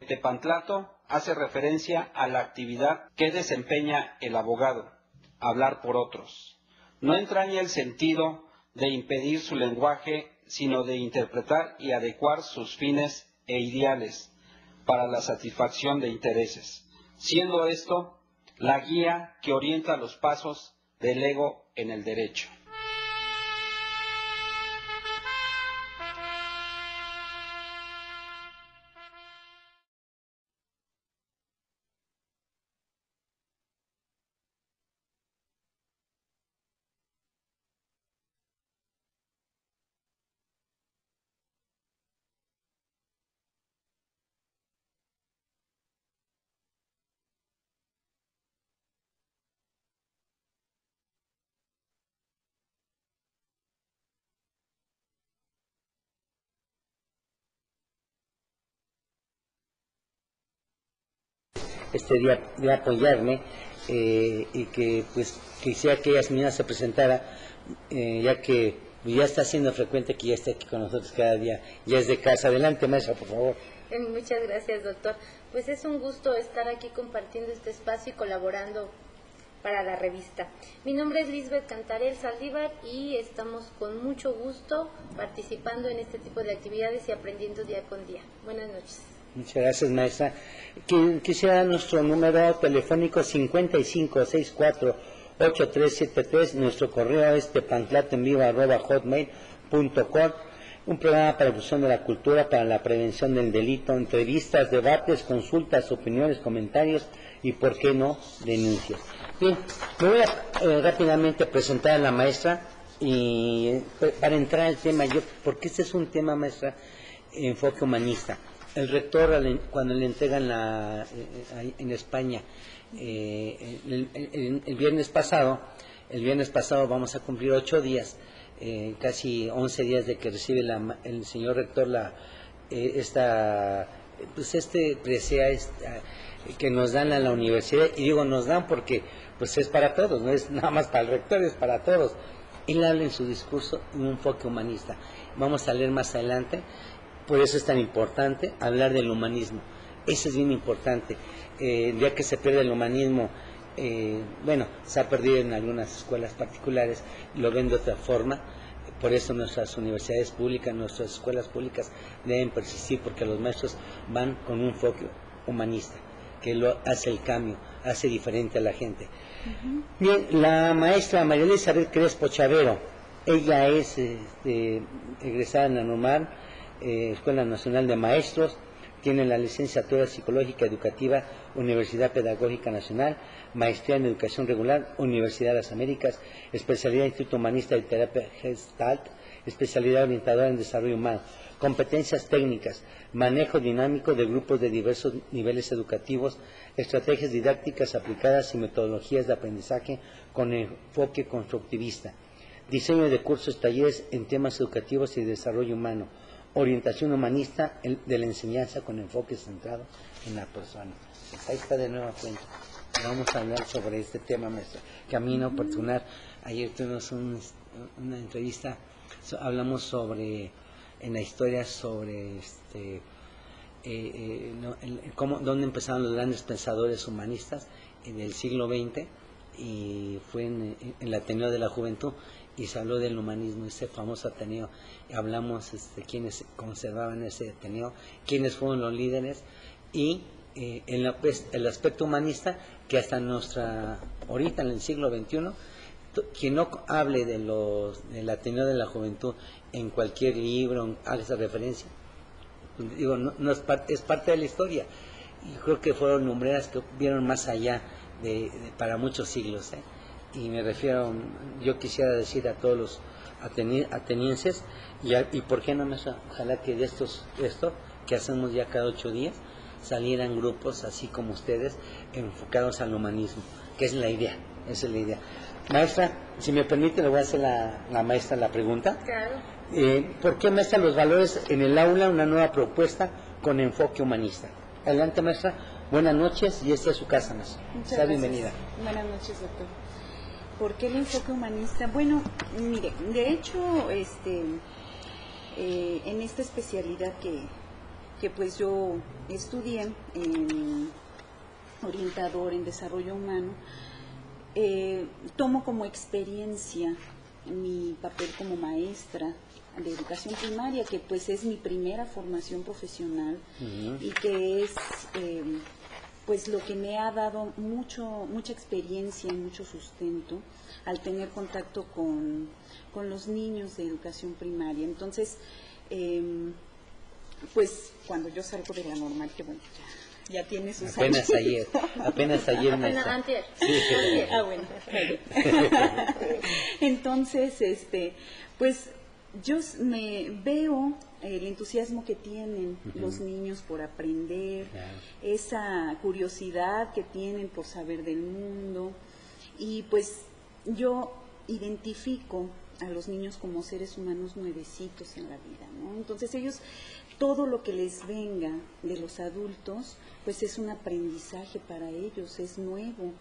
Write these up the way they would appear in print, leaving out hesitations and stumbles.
Tepantlato hace referencia a la actividad que desempeña el abogado, hablar por otros. No entraña el sentido de impedir su lenguaje, sino de interpretar y adecuar sus fines e ideales para la satisfacción de intereses, siendo esto la guía que orienta los pasos del ego en el derecho. De apoyarme y que pues quisiera que ella misma se presentara, ya que ya está siendo frecuente que ya esté aquí con nosotros cada día, ya es de casa. Adelante, maestra, por favor. Muchas gracias, doctor. Pues es un gusto estar aquí compartiendo este espacio y colaborando para la revista. Mi nombre es Lisbeth Cantarel Saldívar y estamos con mucho gusto participando en este tipo de actividades y aprendiendo día con día. Buenas noches. Muchas gracias, maestra. Quisiera nuestro número telefónico 5564-8373, nuestro correo es tepantlatenvivo@hotmail.com. Un programa para la difusión de la cultura, para la prevención del delito, entrevistas, debates, consultas, opiniones, comentarios y, por qué no, denuncias. Bien, me voy a rápidamente presentar a la maestra y para entrar al tema, porque este es un tema, maestra, enfoque humanista. El rector, cuando le entregan en España, el viernes pasado vamos a cumplir 8 días, casi 11 días de que recibe el señor rector presea que nos dan a la universidad, y digo nos dan porque pues es para todos, no es nada más para el rector, es para todos. Él habla en su discurso de un enfoque humanista. Vamos a leer más adelante. Por eso es tan importante hablar del humanismo. Eso es bien importante. Ya que se pierde el humanismo, se ha perdido en algunas escuelas particulares, lo ven de otra forma. Por eso nuestras universidades públicas, nuestras escuelas públicas deben persistir, porque los maestros van con un enfoque humanista, que lo hace el cambio, hace diferente a la gente. Bien, la maestra María Elizabeth Crespo Chavero, ella es egresada en la normal, Escuela Nacional de Maestros, tiene la licenciatura psicológica educativa, Universidad Pedagógica Nacional, maestría en educación regular, Universidad de las Américas, especialidad en Instituto Humanista de Terapia Gestalt, especialidad orientadora en desarrollo humano, competencias técnicas, manejo dinámico de grupos de diversos niveles educativos, estrategias didácticas aplicadas y metodologías de aprendizaje con enfoque constructivista, diseño de cursos, talleres en temas educativos y desarrollo humano, orientación humanista de la enseñanza con enfoque centrado en la persona. Pues ahí está de nueva cuenta. Vamos a hablar sobre este tema, maestra, que a mí en particular, ayer tuvimos una entrevista, hablamos sobre, en la historia, sobre dónde empezaron los grandes pensadores humanistas en el siglo XX, y fue en el Ateneo de la Juventud, y se habló del humanismo, ese famoso Ateneo. Hablamos de quienes conservaban ese Ateneo, quiénes fueron los líderes, y el aspecto humanista, que hasta ahorita en el siglo XXI, quien no hable del Ateneo de la Juventud en cualquier libro, haga esa referencia, digo, no es parte de la historia, y creo que fueron lumbreras que vieron más allá para muchos siglos, y me refiero, yo quisiera decir a todos los atenienses, y por qué no, ojalá que de esto que hacemos ya cada 8 días, salieran grupos así como ustedes, enfocados al humanismo, que es la idea, esa es la idea. Maestra, si me permite, le voy a hacer la maestra la pregunta. Claro. ¿Por qué, maestra, los valores en el aula, una nueva propuesta con enfoque humanista? Adelante, maestra. Buenas noches, y esta es su casa, maestra. Muchas Sea gracias. Bienvenida. Buenas noches, doctor. ¿Por qué el enfoque humanista? Bueno, mire, de hecho, en esta especialidad que pues yo estudié en orientador en desarrollo humano, tomo como experiencia mi papel como maestra de educación primaria, que pues es mi primera formación profesional y que es pues lo que me ha dado mucha experiencia y mucho sustento al tener contacto con los niños de educación primaria. Entonces, pues cuando yo salgo de la normal, que bueno, ya tiene sus apenas años. apenas ayer Antier. Sí. Ah, bueno. Entonces, pues yo me veo el entusiasmo que tienen los niños por aprender, esa curiosidad que tienen por saber del mundo, y pues yo identifico a los niños como seres humanos nuevecitos en la vida, ¿no? Entonces ellos, todo lo que les venga de los adultos, pues es un aprendizaje para ellos, es nuevo.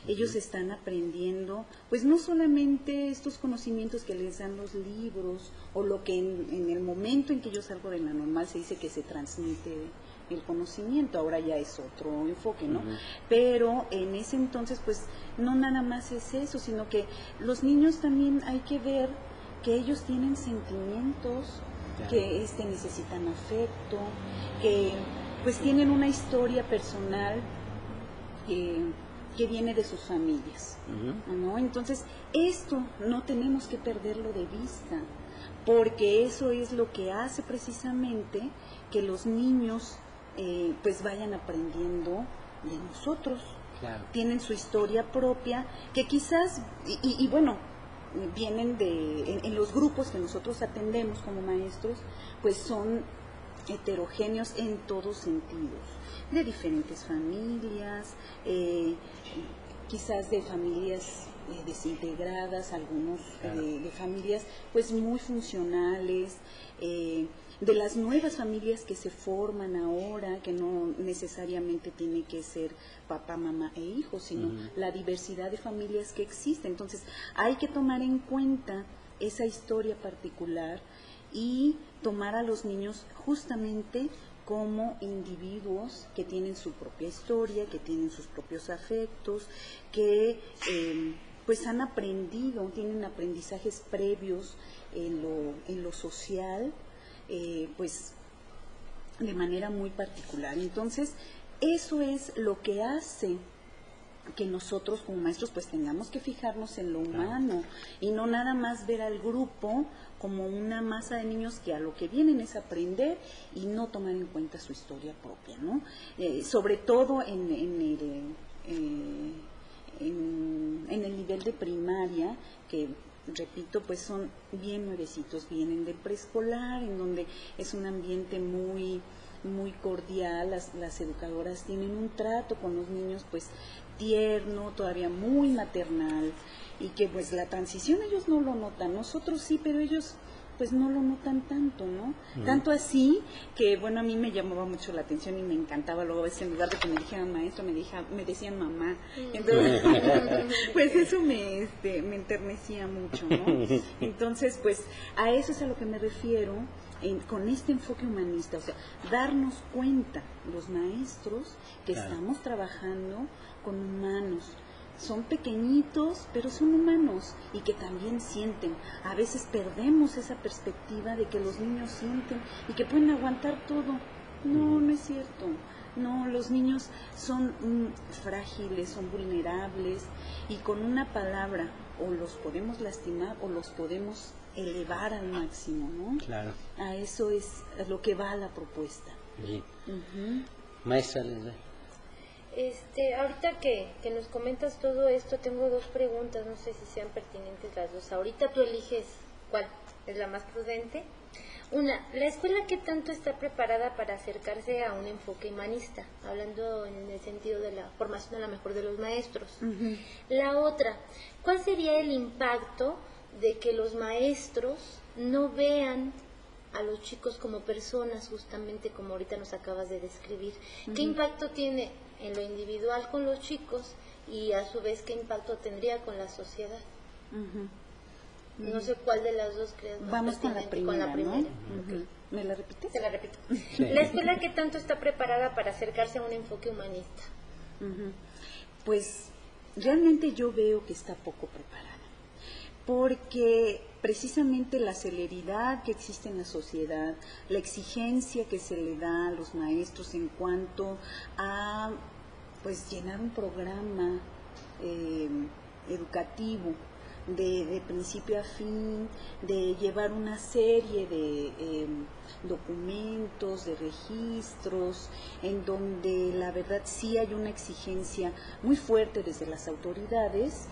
Ellos están aprendiendo, pues no solamente estos conocimientos que les dan los libros, o lo que en el momento en que yo salgo de la normal se dice que se transmite el conocimiento, ahora ya es otro enfoque, ¿no? Pero en ese entonces, pues no nada más es eso, sino que los niños también hay que ver que ellos tienen sentimientos, que necesitan afecto, que pues tienen una historia personal que viene de sus familias, ¿no? Entonces, esto no tenemos que perderlo de vista, porque eso es lo que hace precisamente que los niños pues vayan aprendiendo de nosotros. Claro. Tienen su historia propia, que quizás, y bueno, vienen en los grupos que nosotros atendemos como maestros, pues son heterogéneos en todos sentidos, de diferentes familias, quizás de familias desintegradas, algunos de familias pues muy funcionales, de las nuevas familias que se forman ahora, que no necesariamente tiene que ser papá, mamá e hijos, sino la diversidad de familias que existe. Entonces hay que tomar en cuenta esa historia particular y tomar a los niños justamente como individuos que tienen su propia historia, que tienen sus propios afectos, que pues han aprendido, tienen aprendizajes previos en lo social, pues de manera muy particular. Entonces, eso es lo que hace que nosotros como maestros pues tengamos que fijarnos en lo humano y no nada más ver al grupo como una masa de niños que a lo que vienen es aprender y no tomar en cuenta su historia propia, ¿no? Sobre todo en el nivel de primaria, que repito, pues son bien nuevecitos, vienen de preescolar, en donde es un ambiente muy cordial, las educadoras tienen un trato con los niños pues tierno, todavía muy maternal, y que pues la transición ellos no lo notan, nosotros sí, pero ellos pues no lo notan tanto, ¿no? Tanto así que, bueno, a mí me llamaba mucho la atención y me encantaba, luego a veces en lugar de que me dijeran maestro, me decían mamá. Entonces, pues eso me enternecía mucho, ¿no? Entonces, pues a eso es a lo que me refiero con este enfoque humanista, o sea, darnos cuenta los maestros que estamos trabajando con humanos. Son pequeñitos, pero son humanos y que también sienten. A veces perdemos esa perspectiva de que los niños sienten y que pueden aguantar todo. No, no es cierto. No, los niños son frágiles, son vulnerables, y con una palabra o los podemos lastimar o los podemos elevar al máximo, ¿no? Claro. A eso es lo que va la propuesta. Bien. Maestra Leslie. Ahorita que nos comentas todo esto, tengo dos preguntas, no sé si sean pertinentes las dos. Ahorita tú eliges cuál es la más prudente. Una, ¿la escuela qué tanto está preparada para acercarse a un enfoque humanista? Hablando en el sentido de la formación a la mejor de los maestros. La otra, ¿cuál sería el impacto de que los maestros no vean a los chicos como personas, justamente como ahorita nos acabas de describir? ¿Qué impacto tiene en lo individual con los chicos y a su vez qué impacto tendría con la sociedad? No sé cuál de las dos crees más Vamos con la pertinente. primera, Con la primera. ¿no? Ok. ¿Me la repites? Te la repito. Sí. ¿La escuela qué tanto está preparada para acercarse a un enfoque humanista? Ujú. Pues realmente yo veo que está poco preparada, porque precisamente la celeridad que existe en la sociedad, la exigencia que se le da a los maestros en cuanto a pues llenar un programa educativo de principio a fin, de llevar una serie de documentos, de registros, en donde la verdad sí hay una exigencia muy fuerte desde las autoridades.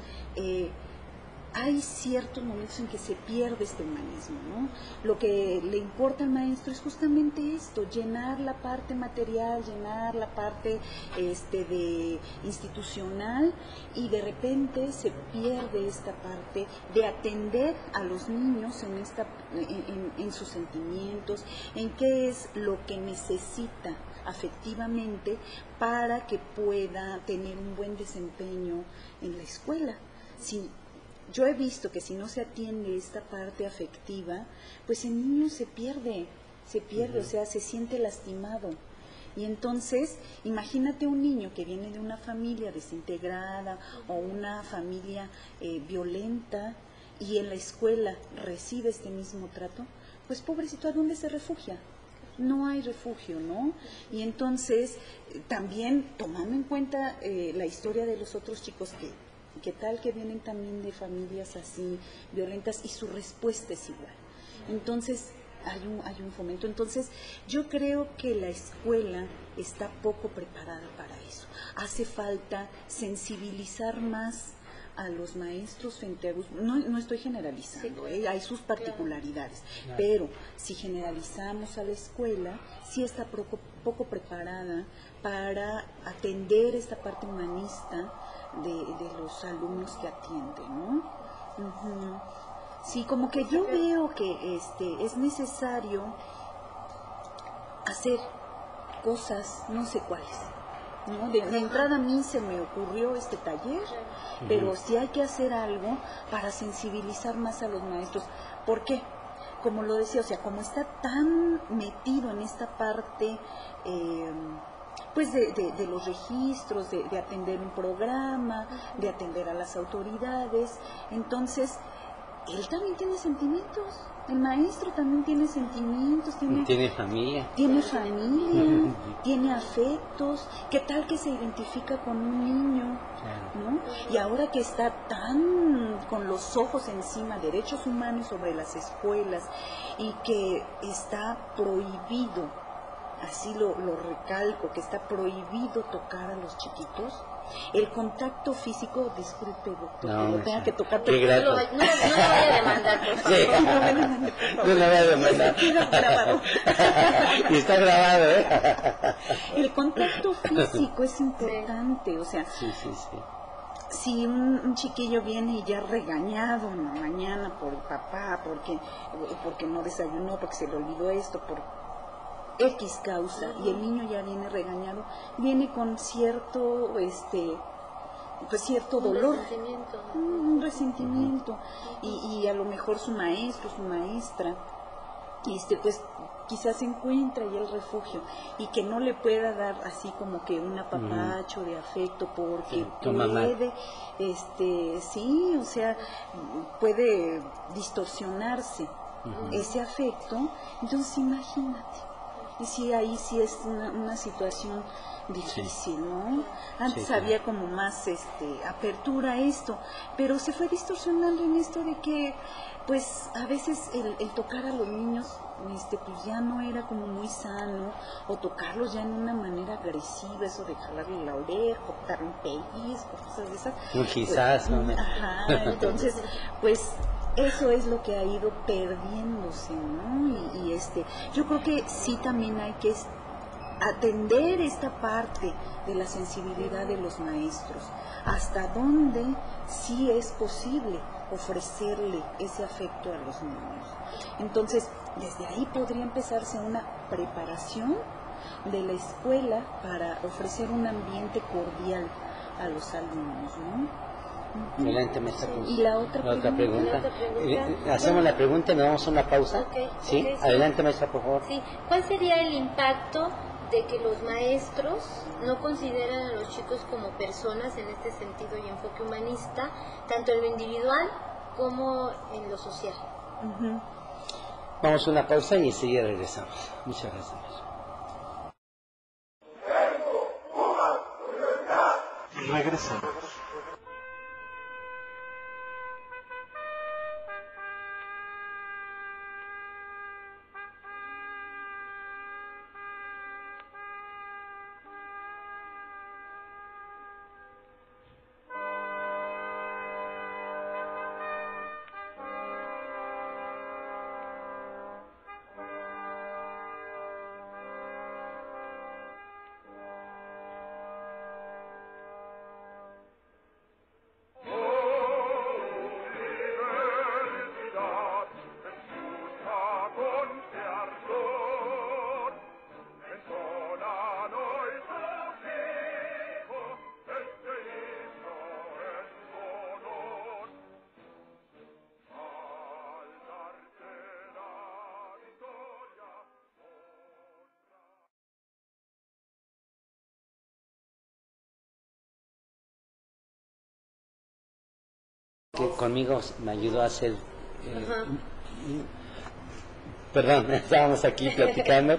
Hay ciertos momentos en que se pierde este humanismo, ¿no? Lo que le importa al maestro es justamente esto, llenar la parte material, llenar la parte de institucional, y de repente se pierde esta parte de atender a los niños en sus sentimientos, en qué es lo que necesita afectivamente para que pueda tener un buen desempeño en la escuela. Yo he visto que si no se atiende esta parte afectiva, pues el niño se pierde, o sea, se siente lastimado. Y entonces, imagínate un niño que viene de una familia desintegrada o una familia violenta, y en la escuela recibe este mismo trato, pues pobrecito, ¿a dónde se refugia? No hay refugio, ¿no? Y entonces, también tomando en cuenta la historia de los otros chicos que tal que vienen también de familias así violentas, y su respuesta es igual. Entonces hay un fomento. Entonces yo creo que la escuela está poco preparada para eso. Hace falta sensibilizar más a los maestros frente a... No estoy generalizando, hay sus particularidades, claro. Pero si generalizamos a la escuela, sí está poco preparada para atender esta parte humanista de los alumnos que atiende, ¿no? Uh-huh. Sí, como que yo veo que es necesario hacer cosas, no sé cuáles, ¿no? De entrada a mí se me ocurrió este taller, pero sí hay que hacer algo para sensibilizar más a los maestros. ¿Por qué? Como lo decía, o sea, como está tan metido en esta parte pues de los registros, de atender un programa, de atender a las autoridades, entonces él también tiene sentimientos, el maestro también tiene sentimientos, tiene familia, tiene afectos. ¿Qué tal que se identifica con un niño? Claro. ¿No? Y ahora que está tan con los ojos encima, derechos humanos sobre las escuelas, y que está prohibido, así lo recalco, que está prohibido tocar a los chiquitos. El contacto físico, disculpe, doctor, no, que tenga que tocar, qué grato. No lo vaya a demandar, por favor. Sí. No lo vaya a demandar. Grabado. Y está grabado, ¿eh? El contacto físico es importante, o sea, sí. Si un chiquillo viene y ya regañado en la mañana por el papá, porque no desayunó, porque se le olvidó esto, por X causa, y el niño ya viene regañado, viene con cierto pues cierto dolor, un resentimiento, y a lo mejor su maestro, su maestra, pues quizás encuentra ya el refugio, y que no le pueda dar así como que un apapacho de afecto, porque puede, sí, o sea, puede distorsionarse ese afecto. Entonces imagínate. Y sí, ahí sí es una situación difícil, ¿no? Antes había como más apertura a esto, pero se fue distorsionando en esto de que, pues, a veces el tocar a los niños, pues ya no era como muy sano, o tocarlos ya en una manera agresiva, eso de jalarle la oreja, o darle un pellizco, cosas de esas. Quizás, pues, ¿no? Ajá, entonces, pues... eso es lo que ha ido perdiéndose, ¿no? Y yo creo que sí también hay que atender esta parte de la sensibilidad de los maestros, hasta dónde sí es posible ofrecerle ese afecto a los niños. Entonces, desde ahí podría empezarse una preparación de la escuela para ofrecer un ambiente cordial a los alumnos, ¿no? Adelante, maestra. ¿Y la otra pregunta? La otra pregunta. Hacemos la pregunta y nos damos una pausa. Ok, ¿Sí? ok, sí. Adelante, maestra, por favor. Sí, ¿cuál sería el impacto de que los maestros no consideran a los chicos como personas en este sentido y enfoque humanista, tanto en lo individual como en lo social? Vamos a una pausa y enseguida regresamos. Muchas gracias. Regresamos. Que conmigo me ayudó a hacer... Perdón, estábamos aquí platicando.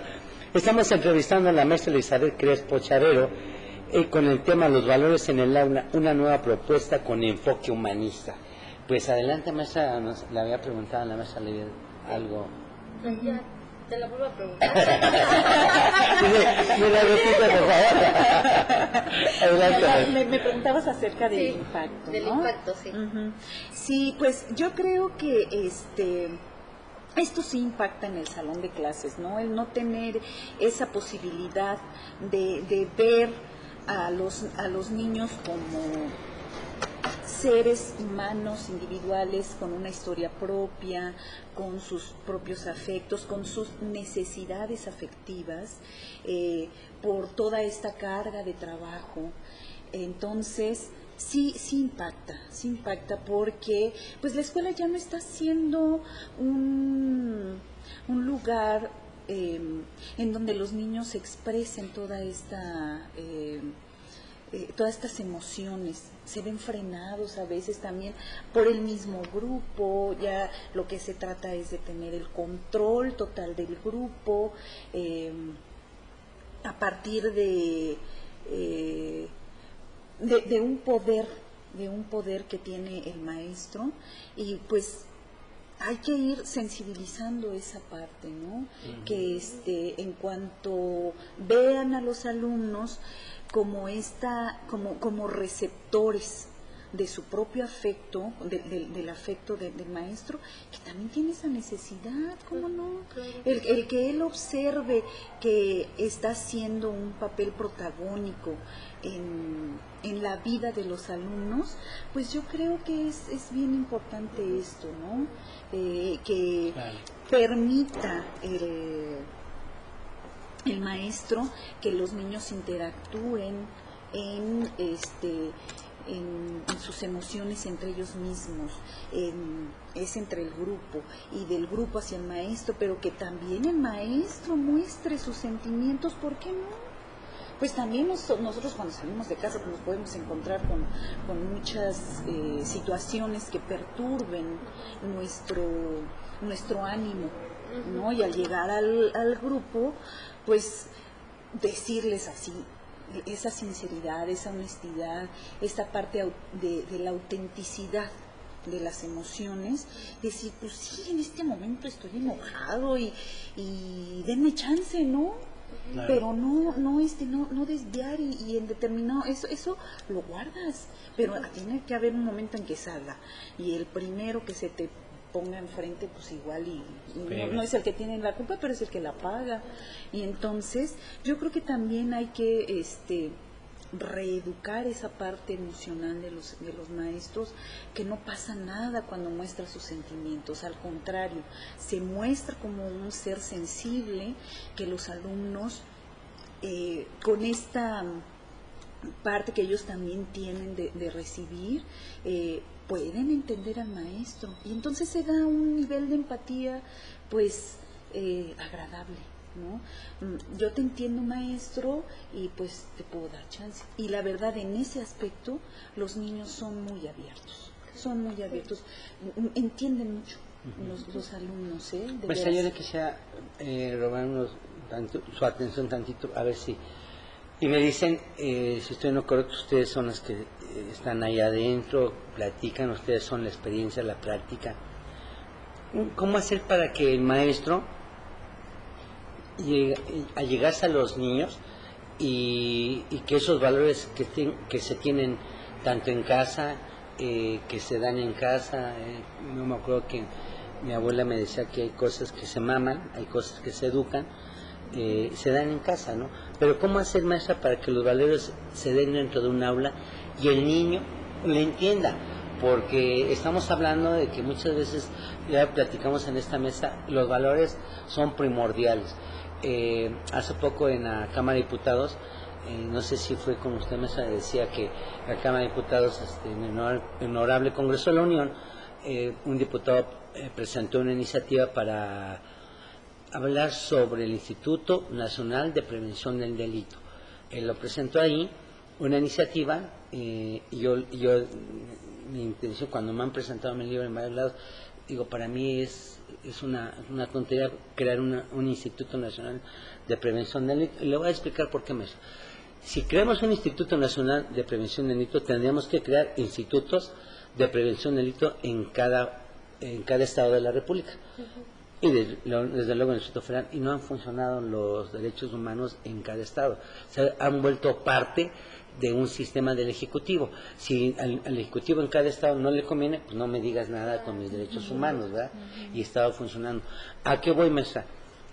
Estamos entrevistando a la maestra Elizabeth Crespo Chavero con el tema Los valores en el aula, una nueva propuesta con enfoque humanista. Pues adelante, maestra, le había preguntado a la maestra algo. Ya, te la vuelvo a preguntar. Me la repite, por favor. Adelante. Me preguntabas acerca del Sí, impacto, del ¿no? impacto, sí. Sí, pues yo creo que esto sí impacta en el salón de clases, ¿no? El no tener esa posibilidad de ver a los niños como seres humanos, individuales, con una historia propia, con sus propios afectos, con sus necesidades afectivas, por toda esta carga de trabajo. Entonces, sí impacta porque pues la escuela ya no está siendo un lugar en donde los niños expresen todas estas emociones. Se ven frenados a veces también por el mismo grupo. Ya lo que se trata es de tener el control total del grupo, a partir de un poder que tiene el maestro, y pues hay que ir sensibilizando esa parte, ¿no? Que en cuanto vean a los alumnos como receptores de su propio afecto, del afecto del maestro, que también tiene esa necesidad, ¿cómo no? El que él observe que está haciendo un papel protagónico en la vida de los alumnos, pues yo creo que es bien importante esto, ¿no? Que permita el maestro que los niños interactúen en sus emociones entre ellos mismos, es entre el grupo y del grupo hacia el maestro, pero que también el maestro muestre sus sentimientos, ¿por qué no? Pues también nosotros cuando salimos de casa pues nos podemos encontrar con muchas situaciones que perturben nuestro ánimo, ¿no? Y al llegar al grupo, pues decirles así, esa sinceridad, esa honestidad, esta parte de la autenticidad de las emociones, decir, pues sí, en este momento estoy enojado y denme chance, ¿no? Claro. Pero no desviar y en determinado, eso lo guardas, pero tiene que haber un momento en que salga, y el primero que se te ponga enfrente, pues igual y no es el que tiene la culpa, pero es el que la paga. Y entonces yo creo que también hay que reeducar esa parte emocional de los maestros, que no pasa nada cuando muestra sus sentimientos, al contrario, se muestra como un ser sensible, que los alumnos con esta parte que ellos también tienen de recibir, pueden entender al maestro. Y entonces se da un nivel de empatía, pues, agradable, ¿no? Yo te entiendo, maestro, y pues te puedo dar chance. Y la verdad, en ese aspecto, los niños son muy abiertos, entienden mucho. Los alumnos, de pues veras. yo le quisiera robar su atención tantito, a ver si... Y me dicen, si estoy no correcto, ustedes son los que están ahí adentro, platican, ustedes son la experiencia, la práctica. ¿Cómo hacer para que el maestro allegarse a los niños y que esos valores que se tienen tanto en casa, que se dan en casa, no me acuerdo que mi abuela me decía que hay cosas que se maman, hay cosas que se educan, se dan en casa, ¿no? Pero ¿cómo hacer, maestra, para que los valores se den dentro de un aula y el niño le entienda? Porque estamos hablando de que muchas veces, ya platicamos en esta mesa, los valores son primordiales. Hace poco en la Cámara de Diputados, no sé si fue con usted, maestra, decía que la Cámara de Diputados, en el Honorable Congreso de la Unión, un diputado presentó una iniciativa para hablar sobre el Instituto Nacional de Prevención del Delito. Él lo presentó ahí, una iniciativa, y yo mi intención, cuando me han presentado mi libro en varios lados, digo, para mí es una tontería crear un Instituto Nacional de Prevención del Delito. Y le voy a explicar por qué, maestro. Si creamos un Instituto Nacional de Prevención del Delito, tendríamos que crear institutos de prevención del delito en cada estado de la República. Y desde luego en el Distrito Federal, y no han funcionado los derechos humanos en cada estado. Se han vuelto parte de un sistema del Ejecutivo. Si al Ejecutivo en cada estado no le conviene, pues no me digas nada con mis derechos humanos, ¿verdad? Y estaba funcionando. ¿A qué voy, maestra?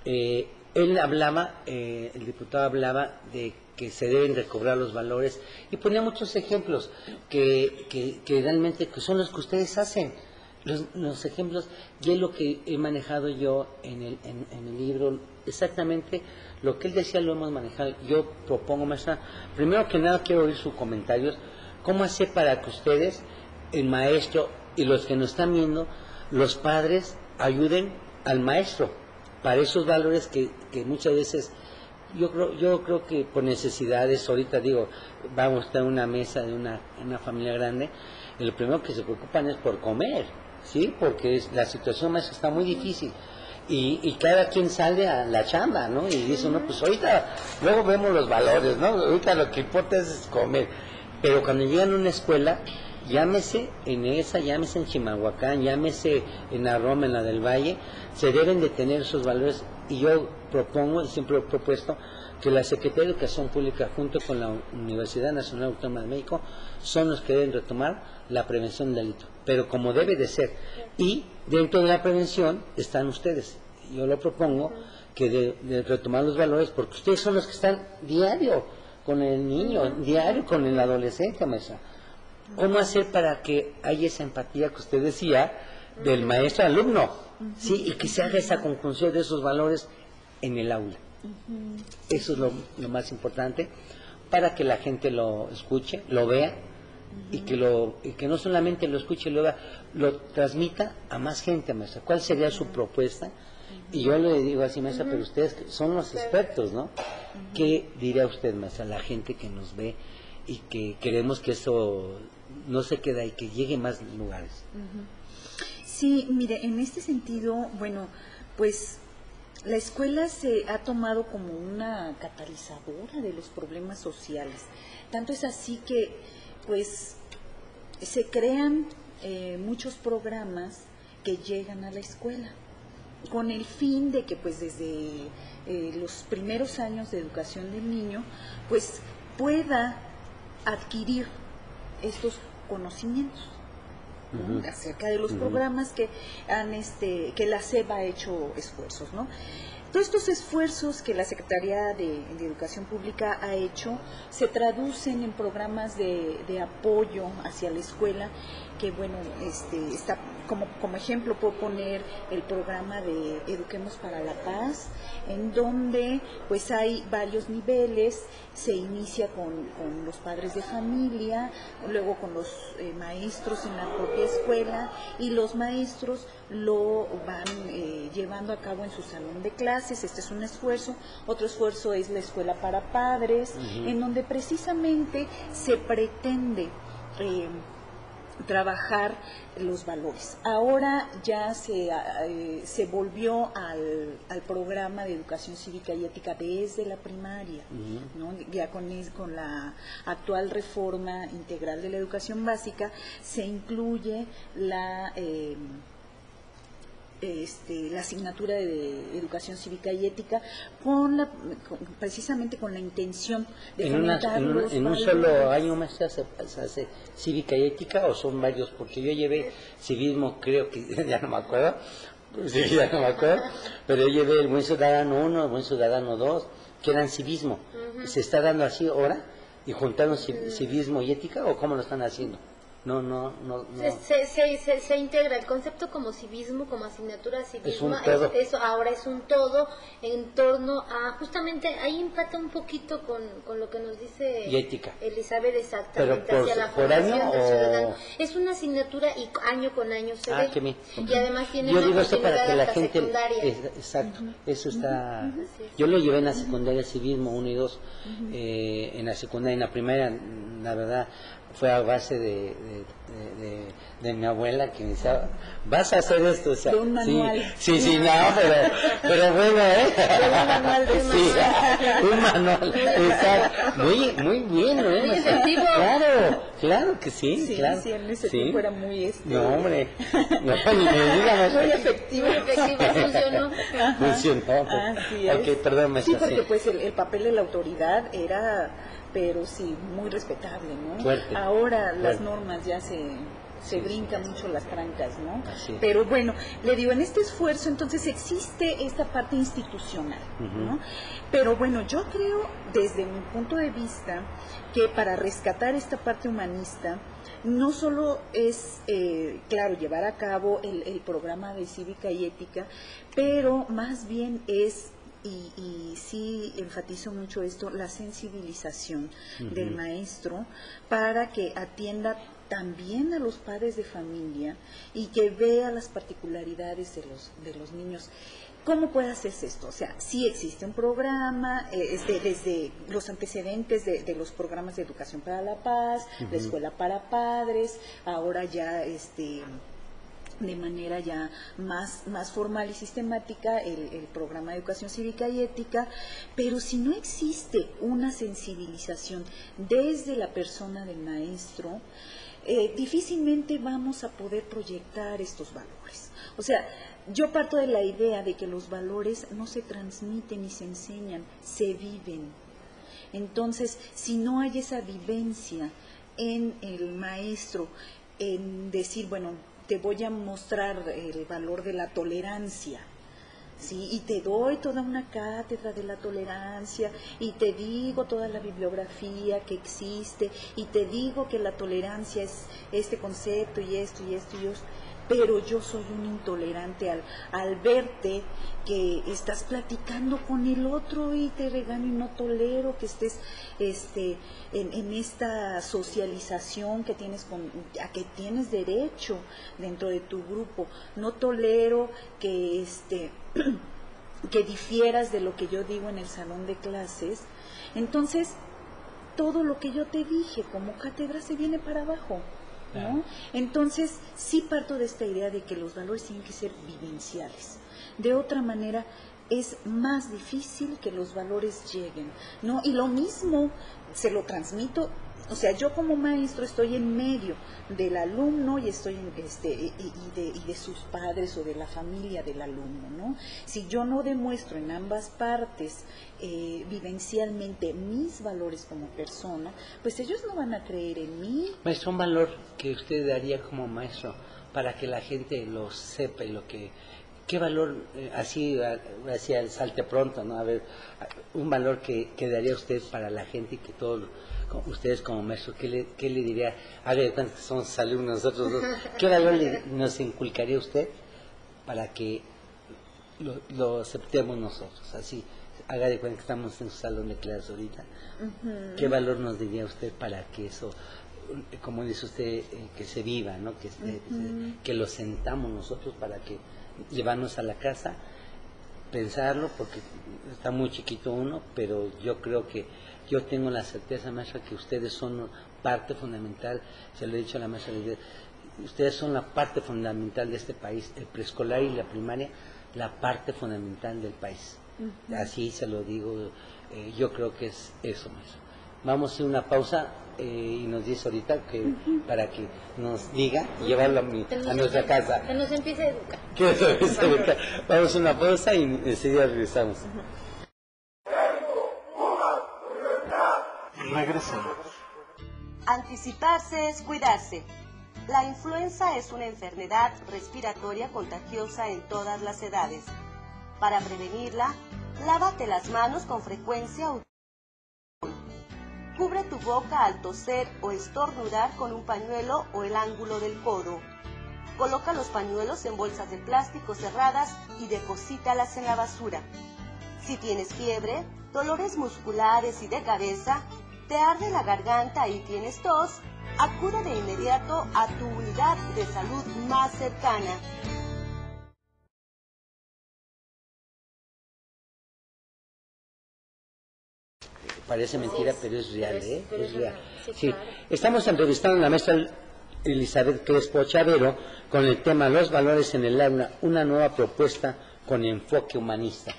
Él hablaba, el diputado hablaba de que se deben recobrar los valores, y ponía muchos ejemplos que realmente que son los que ustedes hacen. Los ejemplos, y es lo que he manejado yo en el libro, exactamente lo que él decía lo hemos manejado. Yo propongo, maestra, primero que nada quiero oír sus comentarios, cómo hacer para que ustedes, el maestro y los que nos están viendo, los padres, ayuden al maestro para esos valores que muchas veces, yo creo que por necesidades, ahorita digo, vamos a estar en una mesa de una familia grande, y lo primero que se preocupan es por comer, ¿sí? Porque la situación más está muy difícil. Y cada quien sale a la chamba, ¿no? Y dice uno, pues ahorita, luego vemos los valores, ¿no? Ahorita lo que importa es comer. Pero cuando llegan a una escuela, llámese en esa, llámese en Chimalhuacán, llámese en la Roma, en la del Valle, se deben de tener esos valores. Y yo propongo, y siempre he propuesto, que la Secretaría de Educación Pública junto con la Universidad Nacional Autónoma de México son los que deben retomar la prevención del delito, pero como debe de ser. Y dentro de la prevención están ustedes. Yo lo propongo que de retomar los valores, porque ustedes son los que están diario con el niño, diario con el adolescente, maestra. ¿Cómo hacer para que haya esa empatía que usted decía del maestro alumno? ¿Sí? Y que se haga esa conjunción de esos valores en el aula. Eso es lo más importante, para que la gente lo escuche, lo vea, y que no solamente lo escuche y lo vea, lo transmita a más gente, maestra. ¿Cuál sería su propuesta? Y yo le digo así, maestra, pero ustedes son los expertos, ¿no? ¿Qué diría usted, maestra, a la gente que nos ve y que queremos que eso no se quede ahí, que llegue a más lugares? Sí, mire, en este sentido, bueno, pues la escuela se ha tomado como una catalizadora de los problemas sociales. Tanto es así que, pues, se crean muchos programas que llegan a la escuela con el fin de que, pues, desde los primeros años de educación del niño, pues, pueda adquirir estos conocimientos, ¿no? Acerca de los programas que la SEP ha hecho esfuerzos, ¿no? Todos estos esfuerzos que la Secretaría de Educación Pública ha hecho se traducen en programas de apoyo hacia la escuela, que bueno, está como ejemplo puedo poner el programa de Eduquemos para la Paz, en donde pues hay varios niveles. Se inicia con los padres de familia, luego con los maestros en la propia escuela, y los maestros lo van llevando a cabo en su salón de clases. Este es un esfuerzo. Otro esfuerzo es la escuela para padres, en donde precisamente se pretende trabajar los valores. Ahora ya se volvió al programa de educación cívica y ética desde la primaria, ¿no? Ya con la actual reforma integral de la educación básica se incluye la asignatura de educación cívica y ética precisamente con la intención de fomentar los valores. ¿En un solo año más se hace cívica y ética o son varios? Porque yo llevé civismo, creo que ya no me acuerdo, pero yo llevé el Buen Ciudadano 1, el Buen Ciudadano 2, que eran civismo. ¿Se está dando así ahora y juntaron civismo y ética o cómo lo están haciendo? No. Se integra el concepto como civismo, como asignatura civismo. Eso ahora es un todo en torno a, justamente ahí empata un poquito con lo que nos dice y ética. Elizabeth, exactamente. Pero hacia la por año del ciudadano. Es una asignatura y año con año se ve. Okay. Y además tiene yo una digo esto para que la gente secundaria. Exacto, eso está. Yo lo llevé en la secundaria civismo 1 y 2, en la secundaria, en la primaria, la verdad fue a base de mi abuela que me decía, vas a hacer esto, o sea, de un manual. Sí, no, pero bueno, un manual, exacto, muy bien, muy efectivo. Claro que sí, claro. Sí, en ese tiempo era muy No, hombre, no, ni me digas. Muy efectivo, funcionó. Así es. Okay, perdón, sí, porque pues el papel de la autoridad era, pero sí, muy respetable, ¿no? Fuerte. Ahora las normas ya se brincan mucho las trancas, ¿no? Así. Pero bueno, le digo, en este esfuerzo entonces existe esta parte institucional, ¿no? Pero bueno, yo creo desde mi punto de vista que para rescatar esta parte humanista no solo es, claro, llevar a cabo el programa de cívica y ética, pero más bien es, y sí enfatizo mucho esto, la sensibilización del maestro para que atienda también a los padres de familia y que vea las particularidades de los niños. ¿Cómo puede hacerse esto? O sea, sí existe un programa, desde los antecedentes de los programas de educación para la paz, la escuela para padres, ahora ya de manera ya más formal y sistemática el programa de educación cívica y ética, pero si no existe una sensibilización desde la persona del maestro, difícilmente vamos a poder proyectar estos valores. O sea, yo parto de la idea de que los valores no se transmiten ni se enseñan, se viven. Entonces, si no hay esa vivencia en el maestro, en decir, bueno, te voy a mostrar el valor de la tolerancia, ¿sí? Y te doy toda una cátedra de la tolerancia y te digo toda la bibliografía que existe y te digo que la tolerancia es este concepto y esto y esto y esto, pero yo soy un intolerante al verte que estás platicando con el otro y te regaño y no tolero que estés en esta socialización que tienes a que tienes derecho dentro de tu grupo. No tolero que que difieras de lo que yo digo en el salón de clases. Entonces, todo lo que yo te dije como cátedra se viene para abajo, ¿no? Entonces, sí parto de esta idea de que los valores tienen que ser vivenciales. De otra manera, es más difícil que los valores lleguen, ¿no? Y lo mismo se lo transmito, o sea, yo como maestro estoy en medio del alumno y estoy y de sus padres o de la familia del alumno, ¿no? Si yo no demuestro en ambas partes vivencialmente mis valores como persona, pues ellos no van a creer en mí. Maestro, un valor que usted daría como maestro para que la gente lo sepa y ¿qué valor, así al salte pronto, ¿no? A ver, un valor que daría usted para la gente y que todos ustedes como maestros, ¿qué le diría? Haga de cuenta que somos alumnos nosotros dos, ¿qué valor nos inculcaría usted para que lo aceptemos nosotros? Así, haga de cuenta que estamos en su salón de clases ahorita. ¿Qué valor nos diría usted para que eso, como dice usted, que se viva, ¿no? Que lo sentamos nosotros para que llevarnos a la casa, pensarlo, porque está muy chiquito uno, pero yo creo que yo tengo la certeza, maestra, que ustedes son parte fundamental, se lo he dicho a la maestra, ustedes son la parte fundamental de este país, el preescolar y la primaria, la parte fundamental del país. Así se lo digo, yo creo que es eso, maestra. Vamos a hacer una pausa y nos dice ahorita que para que nos diga, llevarlo a nuestra casa. Que nos empiece a educar. Vamos a una pausa y enseguida regresamos. Regresemos. Anticiparse es cuidarse. La influenza es una enfermedad respiratoria contagiosa en todas las edades. Para prevenirla, lávate las manos con frecuencia. Cubre tu boca al toser o estornudar con un pañuelo o el ángulo del codo. Coloca los pañuelos en bolsas de plástico cerradas y deposítalas en la basura. Si tienes fiebre, dolores musculares y de cabeza, te arde la garganta y tienes tos, acude de inmediato a tu unidad de salud más cercana. Parece mentira, pero es real, ¿eh? Es real. Sí, Sí. claro. Estamos entrevistando a la maestra Elizabeth Crespo Chavero con el tema Los valores en el aula, una nueva propuesta con enfoque humanista.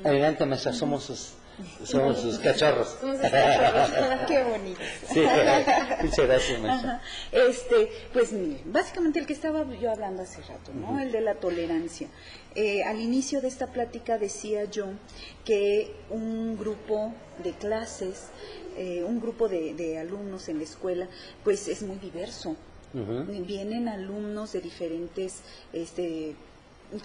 Adelante, maestra, somos sus cachorros. Qué bonito. Sí, muchas gracias, maestra. Pues mire, básicamente el que estaba yo hablando hace rato, ¿no? El de la tolerancia. Al inicio de esta plática decía yo que un grupo de clases, un grupo de alumnos en la escuela, pues es muy diverso. Vienen alumnos de diferentes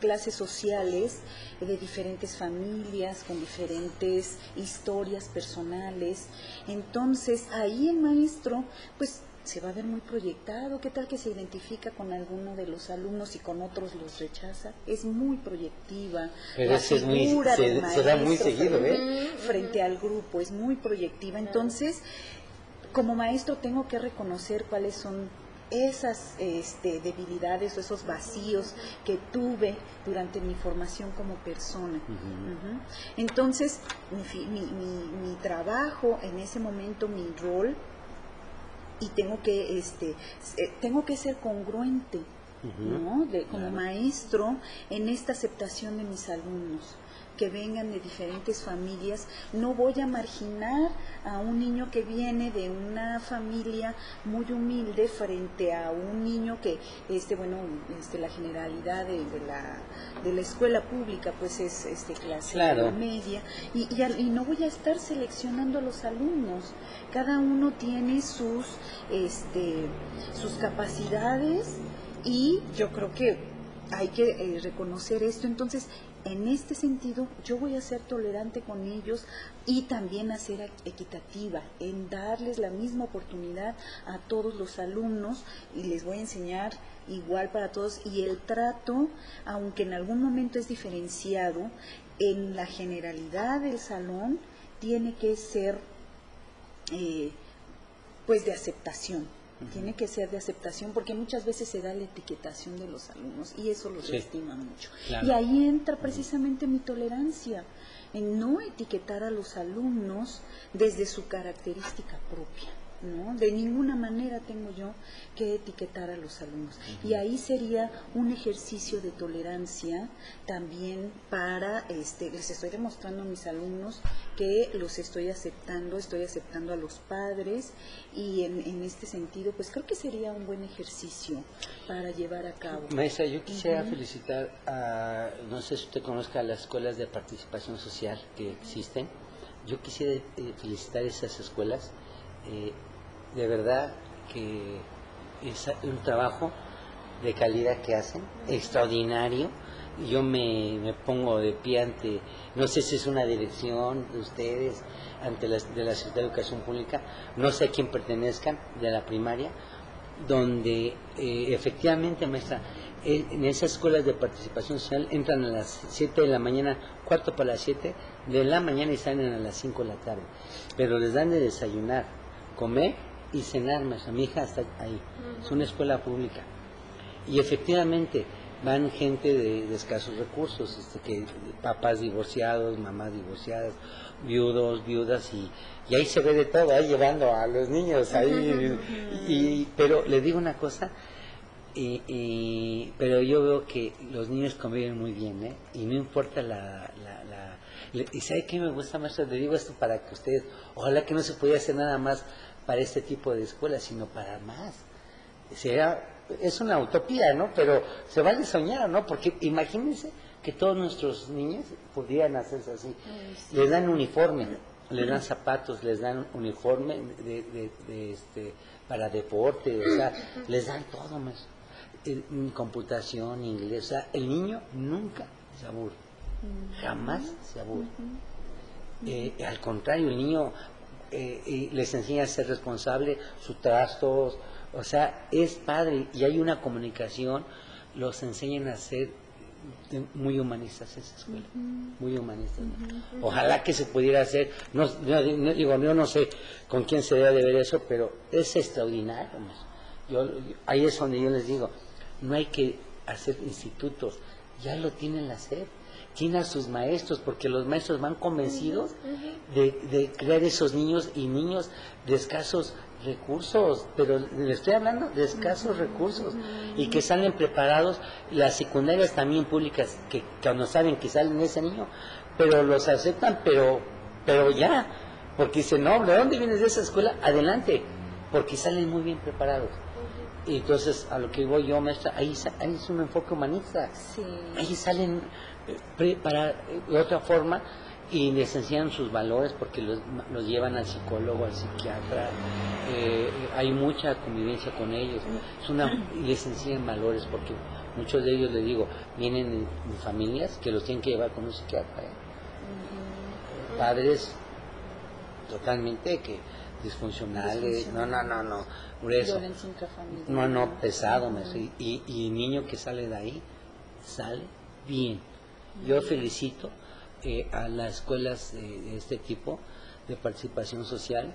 clases sociales, de diferentes familias, con diferentes historias personales. Entonces, ahí el maestro, pues, se va a ver muy proyectado. ¿Qué tal que se identifica con alguno de los alumnos y con otros los rechaza? Es muy proyectiva. Pero la eso es figura del se da muy maestro seguido, frente al grupo, es muy proyectiva. Entonces, como maestro tengo que reconocer cuáles son esas debilidades o esos vacíos que tuve durante mi formación como persona. Entonces, mi trabajo en ese momento, mi rol, y tengo que ser congruente, ¿no? Como maestro en esta aceptación de mis alumnos que vengan de diferentes familias. No voy a marginar a un niño que viene de una familia muy humilde frente a un niño que, la generalidad de la escuela pública, pues es clase media, y no voy a estar seleccionando a los alumnos. Cada uno tiene sus capacidades y yo creo que hay que reconocer esto. Entonces, en este sentido, yo voy a ser tolerante con ellos y también a ser equitativa, en darles la misma oportunidad a todos los alumnos, y les voy a enseñar igual para todos, y el trato, aunque en algún momento es diferenciado, en la generalidad del salón tiene que ser pues de aceptación. Tiene que ser de aceptación, porque muchas veces se da la etiquetación de los alumnos y eso los lastima mucho. Claro. Y ahí entra precisamente mi tolerancia, en no etiquetar a los alumnos desde su característica propia, ¿no? De ninguna manera tengo yo que etiquetar a los alumnos. Y ahí sería un ejercicio de tolerancia también para, les estoy demostrando a mis alumnos que los estoy aceptando a los padres, y en este sentido, pues creo que sería un buen ejercicio para llevar a cabo. Maestra, yo quisiera felicitar a, no sé si usted conozca las escuelas de participación social que existen. Yo quisiera felicitar esas escuelas. De verdad que es un trabajo de calidad que hacen, extraordinario, yo me pongo de pie ante, no sé si es una dirección de ustedes, ante de la Secretaría de Educación Pública, no sé a quién pertenezcan, de la primaria, donde efectivamente, maestra, en esas escuelas de participación social entran a las 7 de la mañana, 7:15 de la mañana, y salen a las 5 de la tarde, pero les dan de desayunar, comer y cenar, maestra. Mi hija está ahí, es una escuela pública, y efectivamente van gente de escasos recursos, que papás divorciados, mamás divorciadas, viudos, viudas, y ahí se ve de todo, ahí llevando a los niños ahí, pero les digo una cosa, pero yo veo que los niños conviven muy bien, y no importa y ¿sabe qué me gusta, maestro? Le digo esto para que ustedes, ojalá que no se pudiera hacer nada más para este tipo de escuelas, sino para más. Es una utopía, ¿no? Pero se vale soñar, ¿no? Porque imagínense que todos nuestros niños pudieran hacerse así. Les dan uniforme, les dan zapatos, les dan uniforme para deporte, o sea, les dan todo más. Computación, inglés, o sea, el niño nunca se aburre, jamás se aburre. Al contrario, el niño les enseña a ser responsable, sus trastos, o sea, es padre, y hay una comunicación, los enseñan a ser muy humanistas esa escuela, muy humanistas, ¿no? Ojalá que se pudiera hacer, yo no sé con quién se debe de ver eso, pero es extraordinario, ¿no? Ahí es donde yo les digo, no hay que hacer institutos, ya lo tienen la SEP, tienen a sus maestros, porque los maestros van convencidos de crear esos niños, y niños de escasos recursos, pero le estoy hablando de escasos recursos, y que salen preparados. Las secundarias también públicas, que no saben que salen ese niño, pero los aceptan, pero ya, porque dicen, no, ¿de dónde vienes de esa escuela? Adelante, porque salen muy bien preparados. Y entonces, a lo que voy yo, maestra, ahí es un enfoque humanista, ahí salen de otra forma, y les enseñan sus valores, porque los llevan al psicólogo, al psiquiatra, hay mucha convivencia con ellos, y les enseñan valores, porque muchos de ellos, les digo, vienen de familias que los tienen que llevar con un psiquiatra, padres totalmente disfuncionales, no, por eso, no, pesado, y el niño que sale de ahí, sale bien. Yo felicito a las escuelas de este tipo de participación social,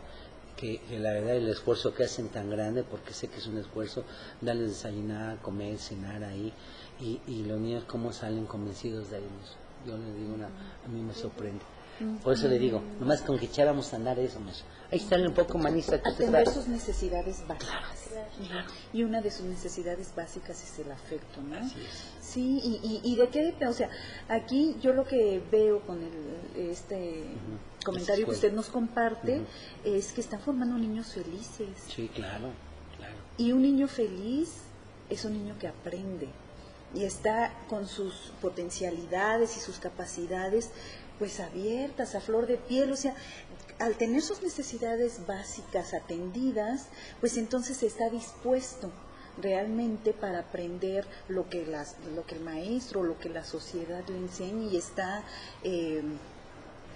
que la verdad el esfuerzo que hacen tan grande, porque sé que es un esfuerzo, darles desayunar, comer, cenar ahí, y los niños cómo salen convencidos de ellos. Yo les digo, a mí me sorprende. Por eso le digo, nomás con que echáramos a andar eso, ahí está un poco humanista. Atender sus necesidades básicas. Claro. Y una de sus necesidades básicas es el afecto, ¿no? Así es. Sí, y de qué depende, o sea, aquí yo lo que veo con comentario que usted nos comparte es que están formando niños felices. Sí, claro. Y un niño feliz es un niño que aprende y está con sus potencialidades y sus capacidades pues abiertas, a flor de piel, o sea, al tener sus necesidades básicas atendidas, pues entonces está dispuesto realmente para aprender lo que el maestro, lo que la sociedad le enseña, y está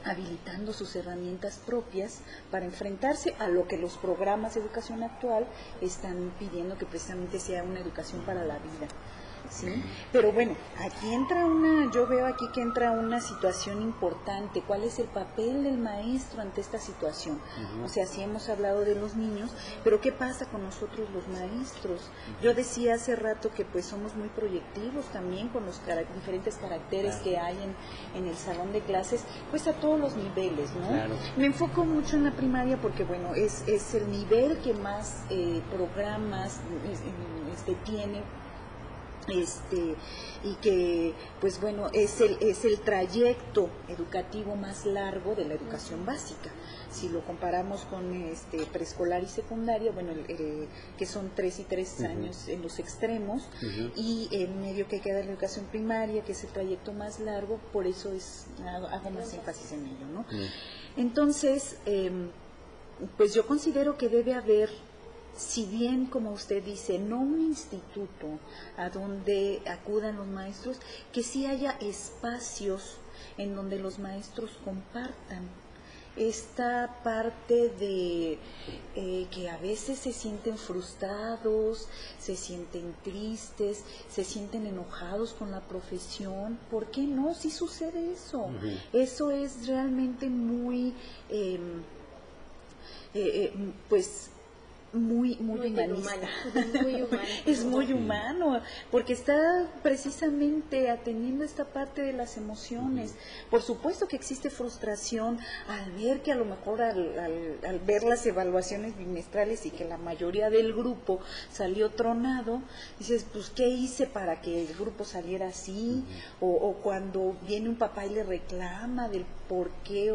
habilitando sus herramientas propias para enfrentarse a lo que los programas de educación actual están pidiendo, que precisamente sea una educación para la vida. ¿Sí? Pero bueno, aquí yo veo aquí que entra una situación importante. ¿Cuál es el papel del maestro ante esta situación? O sea, sí hemos hablado de los niños, pero ¿qué pasa con nosotros los maestros? Yo decía hace rato que pues somos muy proyectivos también con los diferentes caracteres que hay en el salón de clases, pues a todos los niveles, ¿no? Claro. Me enfoco mucho en la primaria porque bueno, es el nivel que más programas tiene, y que pues bueno es el trayecto educativo más largo de la educación básica. Si lo comparamos con preescolar y secundaria, bueno, que son 3 y 3 años en los extremos, y en medio que queda la educación primaria, que es el trayecto más largo, por eso hago más énfasis en ello, ¿no? Entonces, pues yo considero que debe haber si bien, como usted dice, no un instituto a donde acudan los maestros, que sí haya espacios en donde los maestros compartan esta parte de que a veces se sienten frustrados, se sienten tristes, se sienten enojados con la profesión. ¿Por qué no? Sí sucede eso. Eso es realmente muy, pues, muy humanista. Muy humano. Es muy humano, porque está precisamente atendiendo esta parte de las emociones. Por supuesto que existe frustración al ver que a lo mejor al ver las evaluaciones bimestrales y que la mayoría del grupo salió tronado, dices, pues, ¿qué hice para que el grupo saliera así? O cuando viene un papá y le reclama del por qué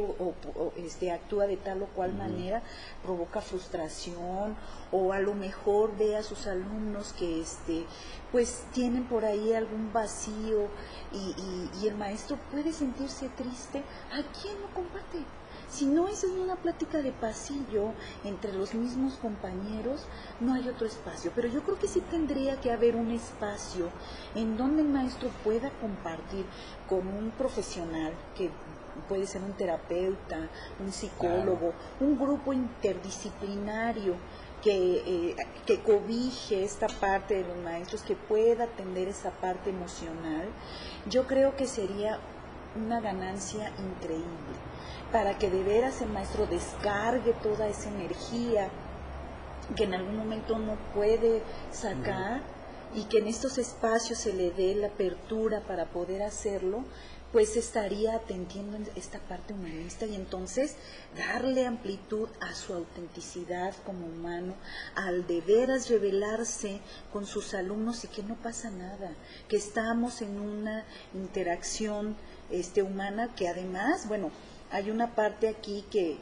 actúa de tal o cual manera, provoca frustración. O a lo mejor ve a sus alumnos que pues tienen por ahí algún vacío y el maestro puede sentirse triste. ¿A quién lo comparte? Si no es en una plática de pasillo entre los mismos compañeros, no hay otro espacio. Pero yo creo que sí tendría que haber un espacio en donde el maestro pueda compartir con un profesional, que puede ser un terapeuta, un psicólogo, un grupo interdisciplinario que cobije esta parte de los maestros, que pueda atender esa parte emocional. Yo creo que sería una ganancia increíble, para que de veras el maestro descargue toda esa energía que en algún momento no puede sacar, y que en estos espacios se le dé la apertura para poder hacerlo, pues estaría atendiendo esta parte humanista y entonces darle amplitud a su autenticidad como humano, al de veras revelarse con sus alumnos y que no pasa nada, que estamos en una interacción humana, que además, bueno, hay una parte aquí que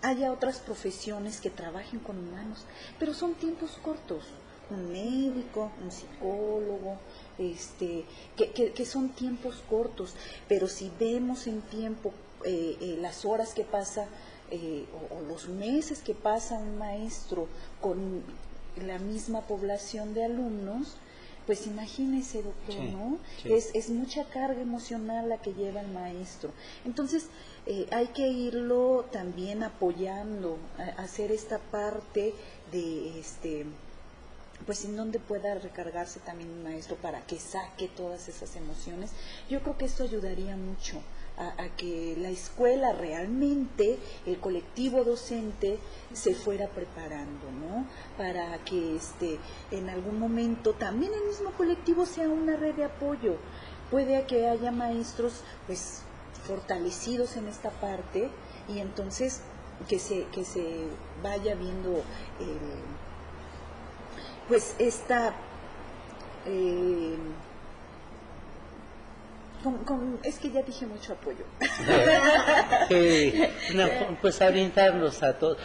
haya otras profesiones que trabajen con humanos, pero son tiempos cortos. Un médico, un psicólogo, que son tiempos cortos, pero si vemos en tiempo las horas que pasa o los meses que pasa un maestro con la misma población de alumnos, pues imagínese, doctor, ¿no? Sí. Es mucha carga emocional la que lleva el maestro. Entonces, hay que irlo también apoyando, a hacer esta parte de pues en donde pueda recargarse también un maestro para que saque todas esas emociones. Yo creo que esto ayudaría mucho a que la escuela realmente, el colectivo docente, se fuera preparando, ¿no? Para que en algún momento también el mismo colectivo sea una red de apoyo. Puede que haya maestros pues fortalecidos en esta parte, y entonces que se vaya viendo pues esta es que ya dije mucho apoyo. Pues orientarlos a todos.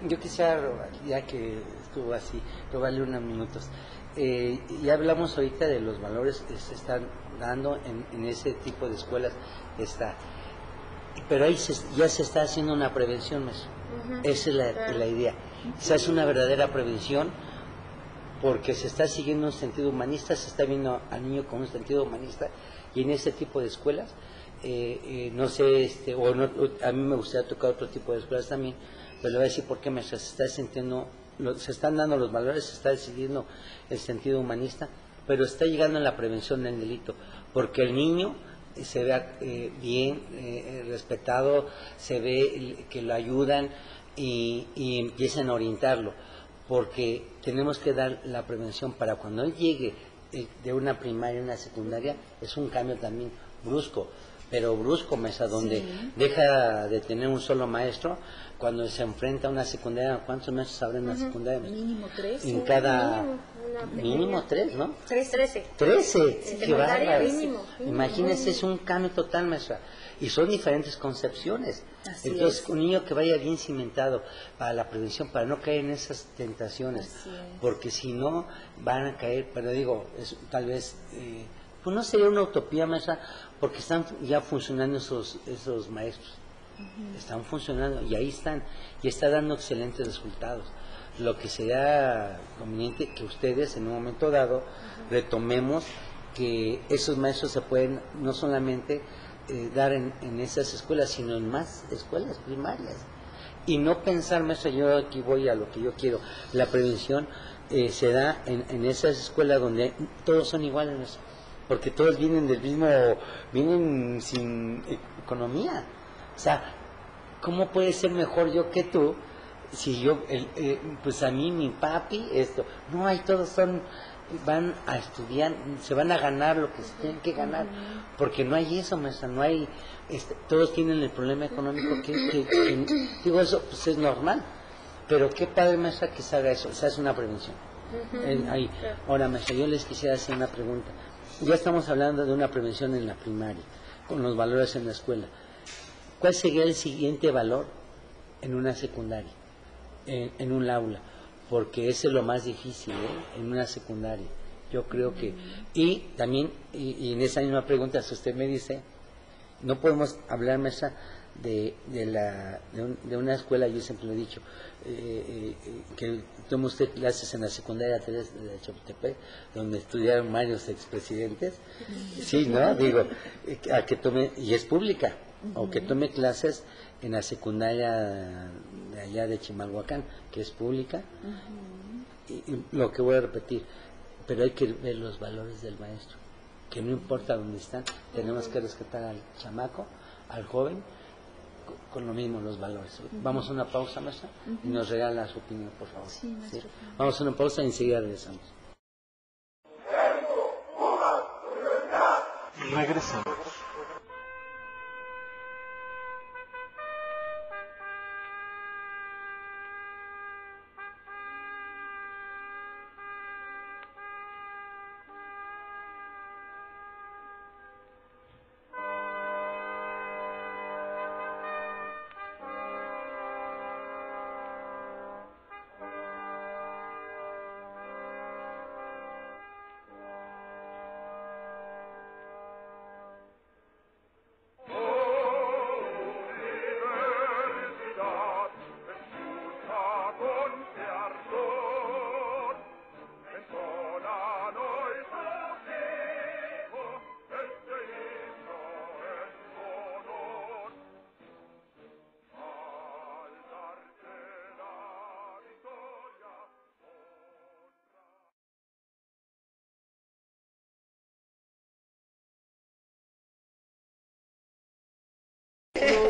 Yo quisiera robar, ya que estuvo así, robarle unos minutos. Ya hablamos ahorita de los valores que se están dando en ese tipo de escuelas. Pero ahí ya se está haciendo una prevención, maestro. Esa es la idea. Se hace una verdadera prevención, porque se está siguiendo un sentido humanista, se está viendo al niño con un sentido humanista, y en ese tipo de escuelas, no sé, a mí me gustaría tocar otro tipo de escuelas también, pero le voy a decir por qué se está sintiendo, se están dando los valores, se está decidiendo el sentido humanista, pero está llegando en la prevención del delito, porque el niño se vea bien respetado, se ve que lo ayudan y empiezan a orientarlo, porque tenemos que dar la prevención para cuando él llegue de una primaria a una secundaria. Es un cambio también brusco, pero brusco, mesa, donde deja de tener un solo maestro. Cuando se enfrenta a una secundaria, ¿cuántos maestros habrá en una secundaria? Mínimo 3. En cada... Mínimo 3, ¿no? 13. 13, qué bárbaro. Mínimo. Imagínense, es un cambio total, maestra. Y son diferentes concepciones. Así Entonces, es. un niño que vaya bien cimentado para la prevención, para no caer en esas tentaciones, porque si no van a caer, pero digo, tal vez, pues no sería una utopía, maestra, porque están ya funcionando esos maestros. Están funcionando y ahí están, y está dando excelentes resultados. lo que sería conveniente que ustedes en un momento dado retomemos que esos maestros se pueden no solamente dar en esas escuelas, sino en más escuelas primarias. Y no pensar, maestra, yo aquí voy a lo que yo quiero. La prevención se da en esas escuelas donde todos son iguales, maestra, porque todos vienen del mismo, vienen sin economía. O sea, ¿cómo puede ser mejor yo que tú? Si yo, pues a mí, mi papi, esto, no hay, todos van a estudiar, se van a ganar lo que se tienen que ganar, porque no hay eso, maestra, no hay, todos tienen el problema económico, que digo, eso pues es normal, pero qué padre, maestra, que se haga eso, se hace una prevención. Ahí. Ahora, maestra, yo les quisiera hacer una pregunta. Ya estamos hablando de una prevención en la primaria, con los valores en la escuela. ¿Cuál sería el siguiente valor en una secundaria, en un aula? Porque eso es lo más difícil, en una secundaria. Yo creo que... Y también, y en esa misma pregunta, si usted me dice, no podemos hablar, maestra, de una escuela, yo siempre lo he dicho, que toma usted clases en la secundaria 3 de Chapultepec, donde estudiaron varios expresidentes, sí, ¿no? Digo, a que tome, y es pública, o que tome clases en la secundaria de allá de Chimalhuacán, que es pública, y lo que voy a repetir, pero hay que ver los valores del maestro, que no importa dónde están, tenemos que rescatar al chamaco, al joven, con lo mismo los valores. Vamos a una pausa, maestra, y nos regala su opinión, por favor. Sí, maestro. ¿Sí? Vamos a una pausa y enseguida regresamos. Regresamos.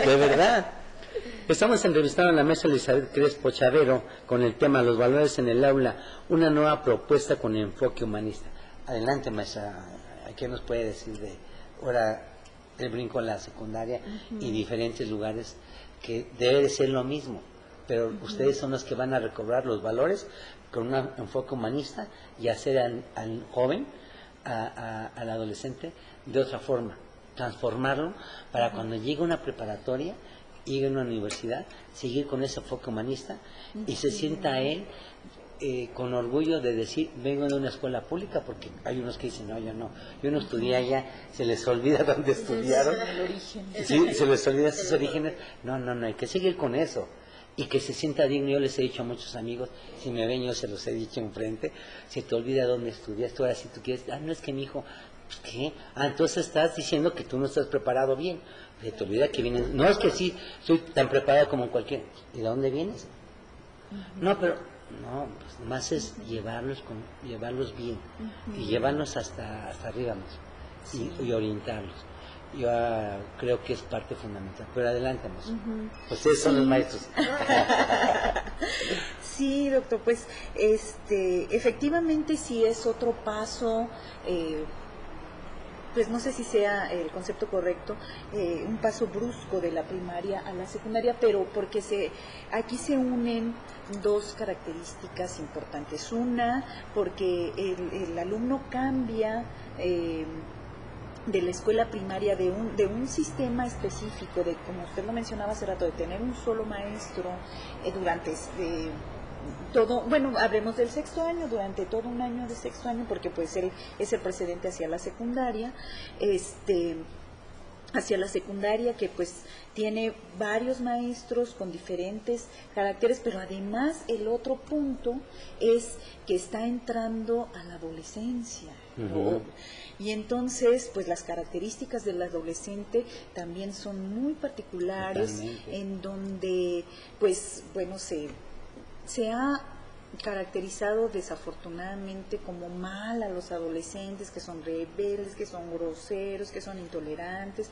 De verdad. Estamos entrevistando a la maestra Elizabeth Crespo Chavero con el tema Los valores en el aula, una nueva propuesta con enfoque humanista. Adelante, maestra, ¿qué nos puede decir de ahora el brinco a la secundaria y diferentes lugares que debe de ser lo mismo? Pero ustedes son los que van a recobrar los valores con un enfoque humanista y hacer al joven, al adolescente, de otra forma, transformarlo para cuando llegue a una preparatoria, llegue a una universidad, seguir con ese enfoque humanista y se sienta él con orgullo de decir, vengo de una escuela pública, porque hay unos que dicen, no, yo no estudié allá, se les olvida dónde estudiaron, sí, se les olvida sus orígenes, no, hay que seguir con eso y que se sienta digno. Yo les he dicho a muchos amigos, si me ven yo se los he dicho enfrente, se te olvida dónde estudiaste, ahora si tú quieres, no es que mi hijo, ¿qué? Entonces estás diciendo que tú no estás preparado bien, se te olvida que vienes, no es que sí, soy tan preparado como cualquiera, ¿y de dónde vienes? No, pero, no, pues más es llevarlos bien, y llevarlos hasta arriba más, y orientarlos. Yo creo que es parte fundamental, pero adelántamos. Ustedes son los maestros. Sí, doctor, pues efectivamente sí es otro paso, pues no sé si sea el concepto correcto, un paso brusco de la primaria a la secundaria, pero porque aquí se unen dos características importantes. Una, porque el alumno cambia de la escuela primaria de un sistema específico, de, como usted lo mencionaba hace rato, de tener un solo maestro durante todo, bueno, hablemos del sexto año, durante todo un año de sexto año, porque pues él es el precedente hacia la secundaria, hacia la secundaria, que pues tiene varios maestros con diferentes caracteres, pero además el otro punto es que está entrando a la adolescencia. Ujú. Y entonces, pues las características del adolescente también son muy particulares, Totalmente. en donde, pues, bueno, se ha caracterizado desafortunadamente como mal a los adolescentes, que son rebeldes, que son groseros, que son intolerantes,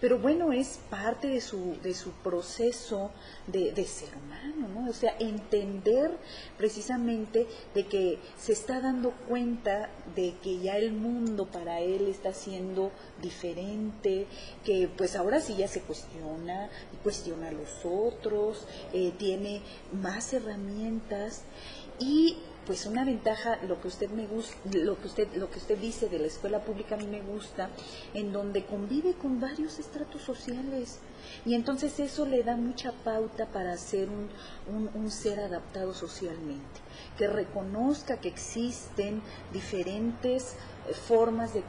pero bueno, es parte de su proceso de ser humano, ¿no? O sea, entender precisamente de que se está dando cuenta de que ya el mundo para él está siendo diferente, que pues ahora sí ya se cuestiona a los otros, tiene más herramientas. Y pues una ventaja, lo que usted dice de la escuela pública, a mí me gusta, en donde convive con varios estratos sociales, y entonces eso le da mucha pauta para ser un ser adaptado socialmente, que reconozca que existen diferentes formas de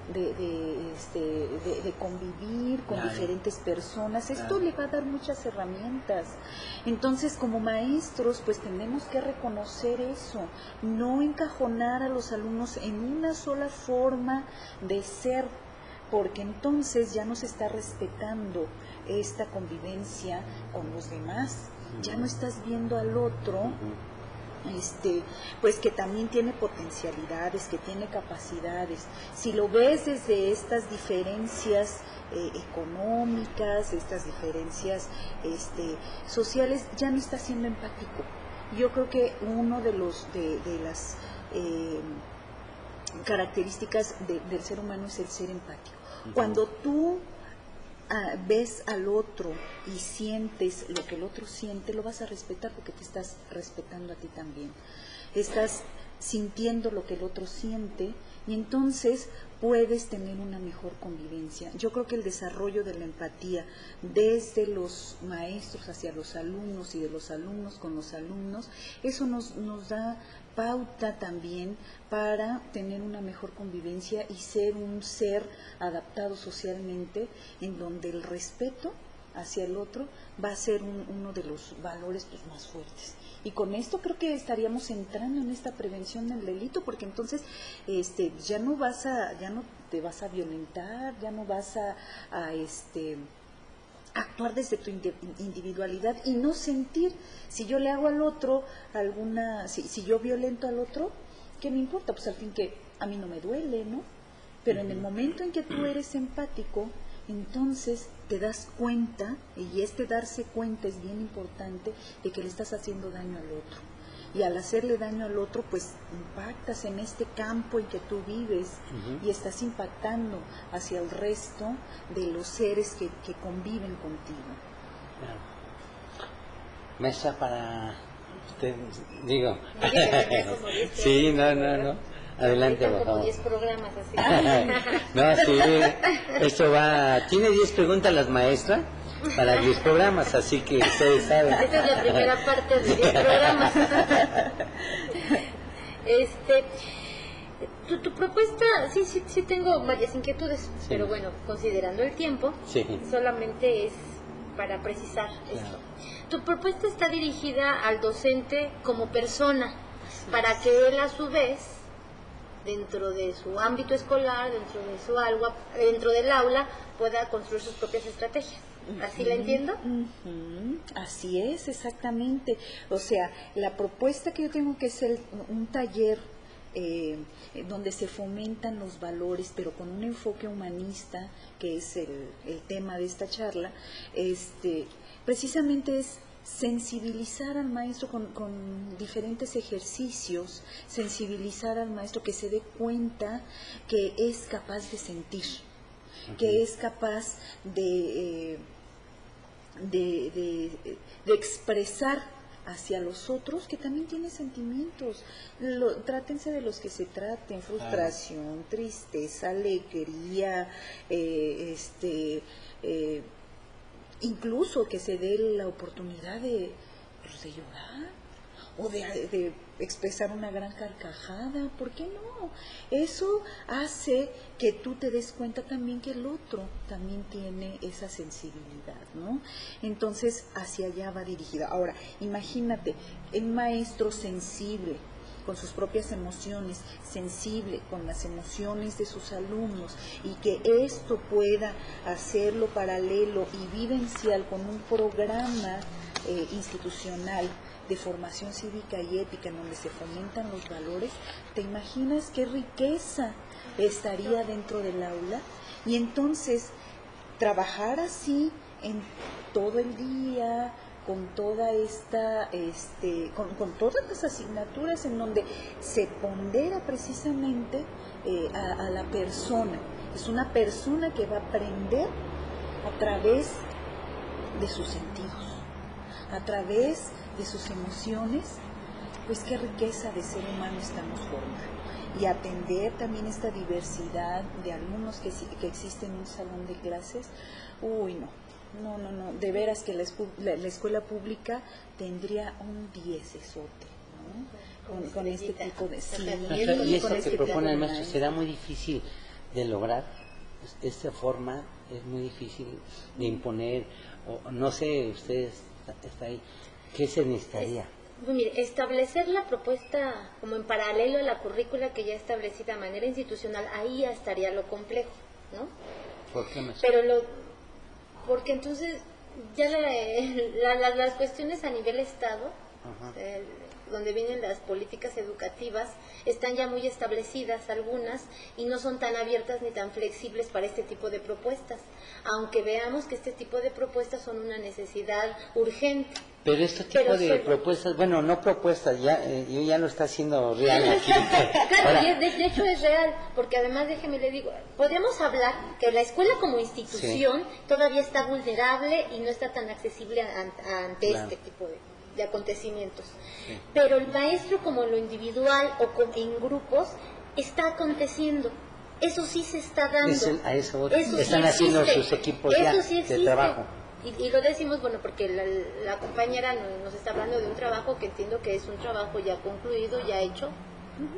convivir con Claro. diferentes personas. Esto Claro. le va a dar muchas herramientas. Entonces, como maestros, pues tenemos que reconocer eso, no encajonar a los alumnos en una sola forma de ser, porque entonces ya no se está respetando esta convivencia con los demás. Ya no estás viendo al otro, pues que también tiene potencialidades, que tiene capacidades. Si lo ves desde estas diferencias económicas, estas diferencias sociales, ya no está siendo empático. Yo creo que uno de las características del ser humano es el ser empático. Cuando tú ves al otro y sientes lo que el otro siente, lo vas a respetar, porque te estás respetando a ti también. Estás sintiendo lo que el otro siente, y entonces puedes tener una mejor convivencia. Yo creo que el desarrollo de la empatía desde los maestros hacia los alumnos y de los alumnos con los alumnos, eso nos da pauta también para tener una mejor convivencia y ser un ser adaptado socialmente, en donde el respeto hacia el otro va a ser uno de los valores pues más fuertes. Y con esto creo que estaríamos entrando en esta prevención del delito, porque entonces ya no te vas a violentar, ya no vas a actuar desde tu individualidad y no sentir, si yo le hago al otro si yo violento al otro, ¿qué me importa? Pues al fin que a mí no me duele, ¿no? Pero en el momento en que tú eres empático, entonces te das cuenta, y darse cuenta es bien importante, de que le estás haciendo daño al otro. Y al hacerle daño al otro, pues impactas en este campo en que tú vives, y estás impactando hacia el resto de los seres que conviven contigo. Claro. Mesa para usted, digo. Sí, no. Adelante, por como favor. 10 programas así. No, sí, esto va. Tiene 10 preguntas las maestras para 10 programas, así que ustedes saben. Esta es la primera parte de 10 programas. Tu propuesta, sí tengo varias inquietudes, Sí. pero bueno, considerando el tiempo, Sí. solamente es para precisar esto. Tu propuesta está dirigida al docente como persona, para que él a su vez, dentro de su ámbito escolar, dentro del aula, pueda construir sus propias estrategias. ¿Así la entiendo? Así es, exactamente. O sea, la propuesta que yo tengo, que es un taller donde se fomentan los valores, pero con un enfoque humanista, que es el tema de esta charla, precisamente es sensibilizar al maestro con diferentes ejercicios, sensibilizar al maestro, que se dé cuenta que es capaz de sentir, que es capaz de expresar hacia los otros, que también tiene sentimientos. Trátense de los que se traten: frustración, tristeza, alegría, incluso que se dé la oportunidad de llorar. o de expresar una gran carcajada, ¿por qué no? Eso hace que tú te des cuenta también que el otro también tiene esa sensibilidad, ¿no? Entonces, hacia allá va dirigida. Ahora, imagínate, un maestro sensible, con sus propias emociones, sensible con las emociones de sus alumnos, y que esto pueda hacerlo paralelo y vivencial con un programa institucional de formación cívica y ética en donde se fomentan los valores, ¿te imaginas qué riqueza estaría dentro del aula? Y entonces, trabajar así en todo el día, con toda esta, con todas las asignaturas en donde se pondera precisamente a la persona. Es una persona que va a aprender a través de sus sentidos, a través de sus emociones. Pues qué riqueza de ser humano estamos formando. Y atender también esta diversidad de alumnos que existe en un salón de clases. Uy, no, de veras que la escuela pública tendría un 10esote, ¿no? Con este tipo de... Sí, y eso con que este propone el tipo de maestro será muy difícil de lograr. Esta forma es muy difícil de imponer, o no sé, ustedes está ahí, ¿qué se necesitaría? Mire, establecer la propuesta como en paralelo a la currícula que ya establecida de manera institucional, ahí ya estaría lo complejo, ¿no? ¿Por qué, maestro? Pero porque entonces ya las cuestiones a nivel Estado, donde vienen las políticas educativas, están ya muy establecidas algunas y no son tan abiertas ni tan flexibles para este tipo de propuestas, aunque veamos que este tipo de propuestas son una necesidad urgente. Pero este tipo de propuestas, bueno, no propuestas, ya lo está haciendo real aquí. Claro, de hecho es real, porque además, déjeme le digo, podríamos hablar que la escuela como institución todavía está vulnerable y no está tan accesible ante este tipo de acontecimientos. Sí. Pero el maestro como lo individual o en grupos está aconteciendo. Eso sí se está dando. Eso están haciendo sus equipos de trabajo. Y lo decimos, bueno, porque la compañera nos está hablando de un trabajo que entiendo que es un trabajo ya concluido, ya hecho,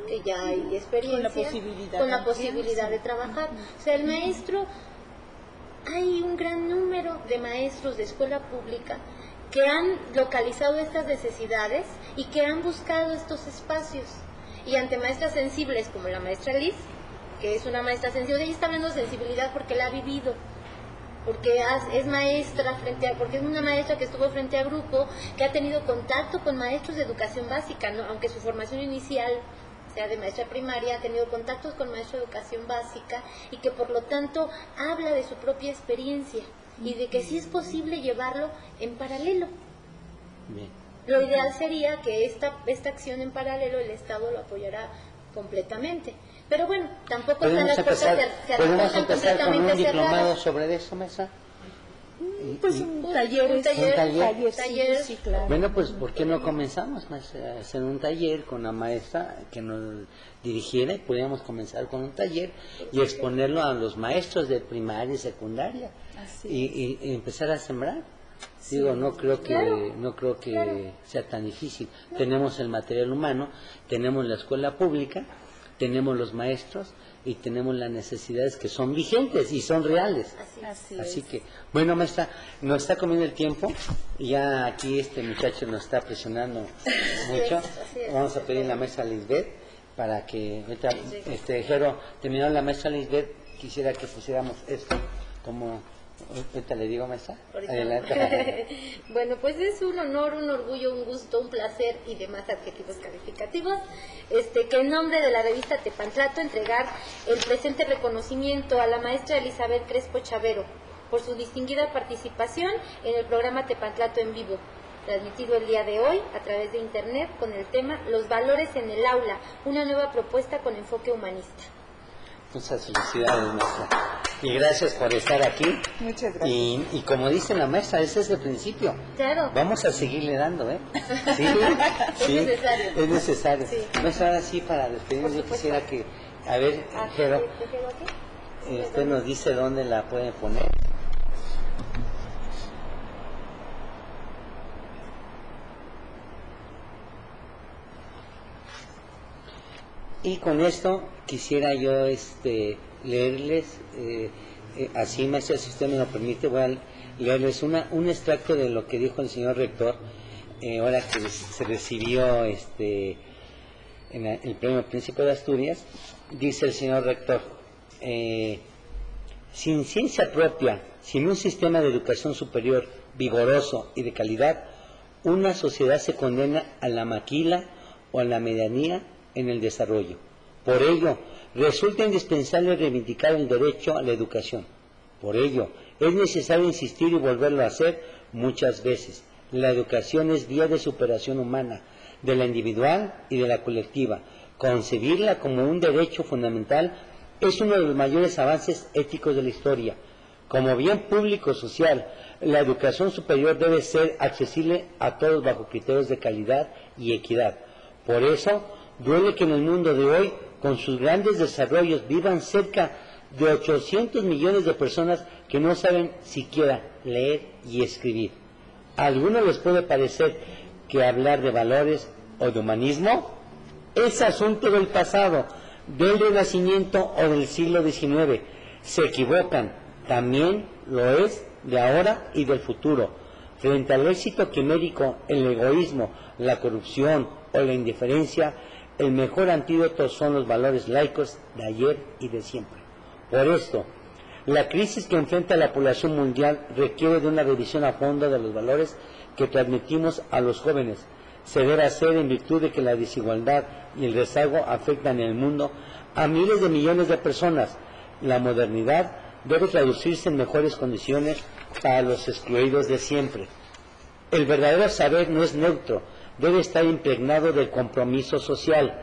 que ya hay experiencia, con la posibilidad de trabajar. O sea, el maestro, hay un gran número de maestros de escuela pública que han localizado estas necesidades y que han buscado estos espacios. Y ante maestras sensibles como la maestra Liz, que es una maestra sensible, ella está hablando de sensibilidad porque la ha vivido, porque es maestra porque es una maestra que estuvo frente a grupo, que ha tenido contacto con maestros de educación básica, ¿no? Aunque su formación inicial sea de maestra primaria, ha tenido contactos con maestros de educación básica y que por lo tanto habla de su propia experiencia y de que sí es posible llevarlo en paralelo. Bien. Lo ideal sería que esta acción en paralelo el Estado lo apoyara completamente. Pero bueno, tampoco están las puertas ¿Podemos empezar con un diplomado sobre eso, maestra? Pues un taller. Sí, claro. Bueno, pues ¿por qué no comenzamos a hacer un taller con la maestra que nos dirigiera? Y podríamos comenzar con un taller y exponerlo a los maestros de primaria y secundaria y empezar a sembrar. Sí, digo, no creo que sea tan difícil. Tenemos el material humano, tenemos la escuela pública, tenemos los maestros y tenemos las necesidades que son vigentes y son reales. Así que, bueno, maestra, nos está comiendo el tiempo y ya aquí este muchacho nos está presionando mucho. Vamos a pedir a la maestra Lisbeth para que, Jero, terminó la maestra Lisbeth, quisiera que pusiéramos esto como... Ahorita le digo, maestra. Adelante. Bueno, pues es un honor, un orgullo, un gusto, un placer y demás adjetivos calificativos, que en nombre de la revista Tepantlato entregar el presente reconocimiento a la maestra Elizabeth Crespo Chavero por su distinguida participación en el programa Tepantlato en vivo, transmitido el día de hoy a través de internet con el tema Los valores en el aula, una nueva propuesta con enfoque humanista. Muchas felicidades, maestra. Y gracias por estar aquí. Muchas gracias. Y como dice la maestra, ese es el principio. Claro. Vamos a seguirle dando, ¿eh? Sí, es necesario. Es necesario. Sí. Maestra, ahora sí, para despedirnos, yo quisiera que, a ver, Jero, usted nos dice dónde la pueden poner. Y con esto quisiera yo leerles, así, maestra, si usted me lo permite, voy a leerles un extracto de lo que dijo el señor rector, ahora que se recibió en el Premio Príncipe de Asturias. Dice el señor rector: sin ciencia propia, sin un sistema de educación superior vigoroso y de calidad, una sociedad se condena a la maquila o a la medianía en el desarrollo. Por ello, resulta indispensable reivindicar el derecho a la educación. Por ello, es necesario insistir y volverlo a hacer muchas veces. La educación es vía de superación humana, de la individual y de la colectiva. Concebirla como un derecho fundamental es uno de los mayores avances éticos de la historia. Como bien público social, la educación superior debe ser accesible a todos bajo criterios de calidad y equidad. Por eso, duele que en el mundo de hoy, con sus grandes desarrollos, vivan cerca de 800 millones de personas que no saben siquiera leer y escribir. ¿A algunos les puede parecer que hablar de valores o de humanismo es asunto del pasado, del Renacimiento o del siglo XIX? Se equivocan, también lo es de ahora y del futuro. Frente al éxito quimérico, el egoísmo, la corrupción o la indiferencia, el mejor antídoto son los valores laicos de ayer y de siempre. Por esto, la crisis que enfrenta la población mundial requiere de una revisión a fondo de los valores que transmitimos a los jóvenes. Se debe hacer en virtud de que la desigualdad y el rezago afectan en el mundo a miles de millones de personas. La modernidad debe traducirse en mejores condiciones para los excluidos de siempre. El verdadero saber no es neutro, debe estar impregnado del compromiso social.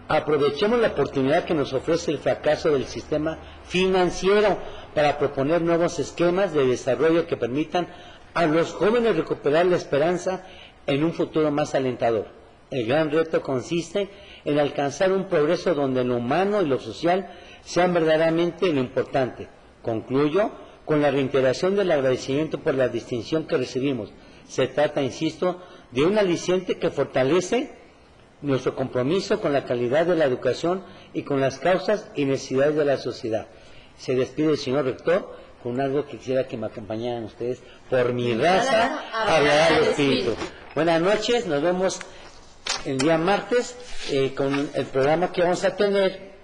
Aprovechemos la oportunidad que nos ofrece el fracaso del sistema financiero para proponer nuevos esquemas de desarrollo que permitan a los jóvenes recuperar la esperanza en un futuro más alentador. El gran reto consiste en alcanzar un progreso donde lo humano y lo social sean verdaderamente lo importante. Concluyo con la reiteración del agradecimiento por la distinción que recibimos. Se trata, insisto, de un aliciente que fortalece nuestro compromiso con la calidad de la educación y con las causas y necesidades de la sociedad. Se despide el señor rector con algo que quisiera que me acompañaran ustedes. Por mi raza hablará el espíritu. Buenas noches, nos vemos el día martes con el programa que vamos a tener,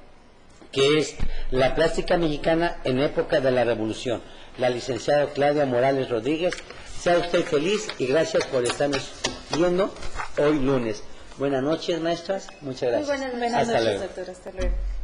que es la plástica mexicana en época de la revolución. La licenciada Claudia Morales Rodríguez. Sea usted feliz y gracias por estarnos viendo hoy lunes. Buenas noches, maestras. Muchas gracias. Muy buenas noches. Buenas Hasta noches, luego. doctora. Hasta luego.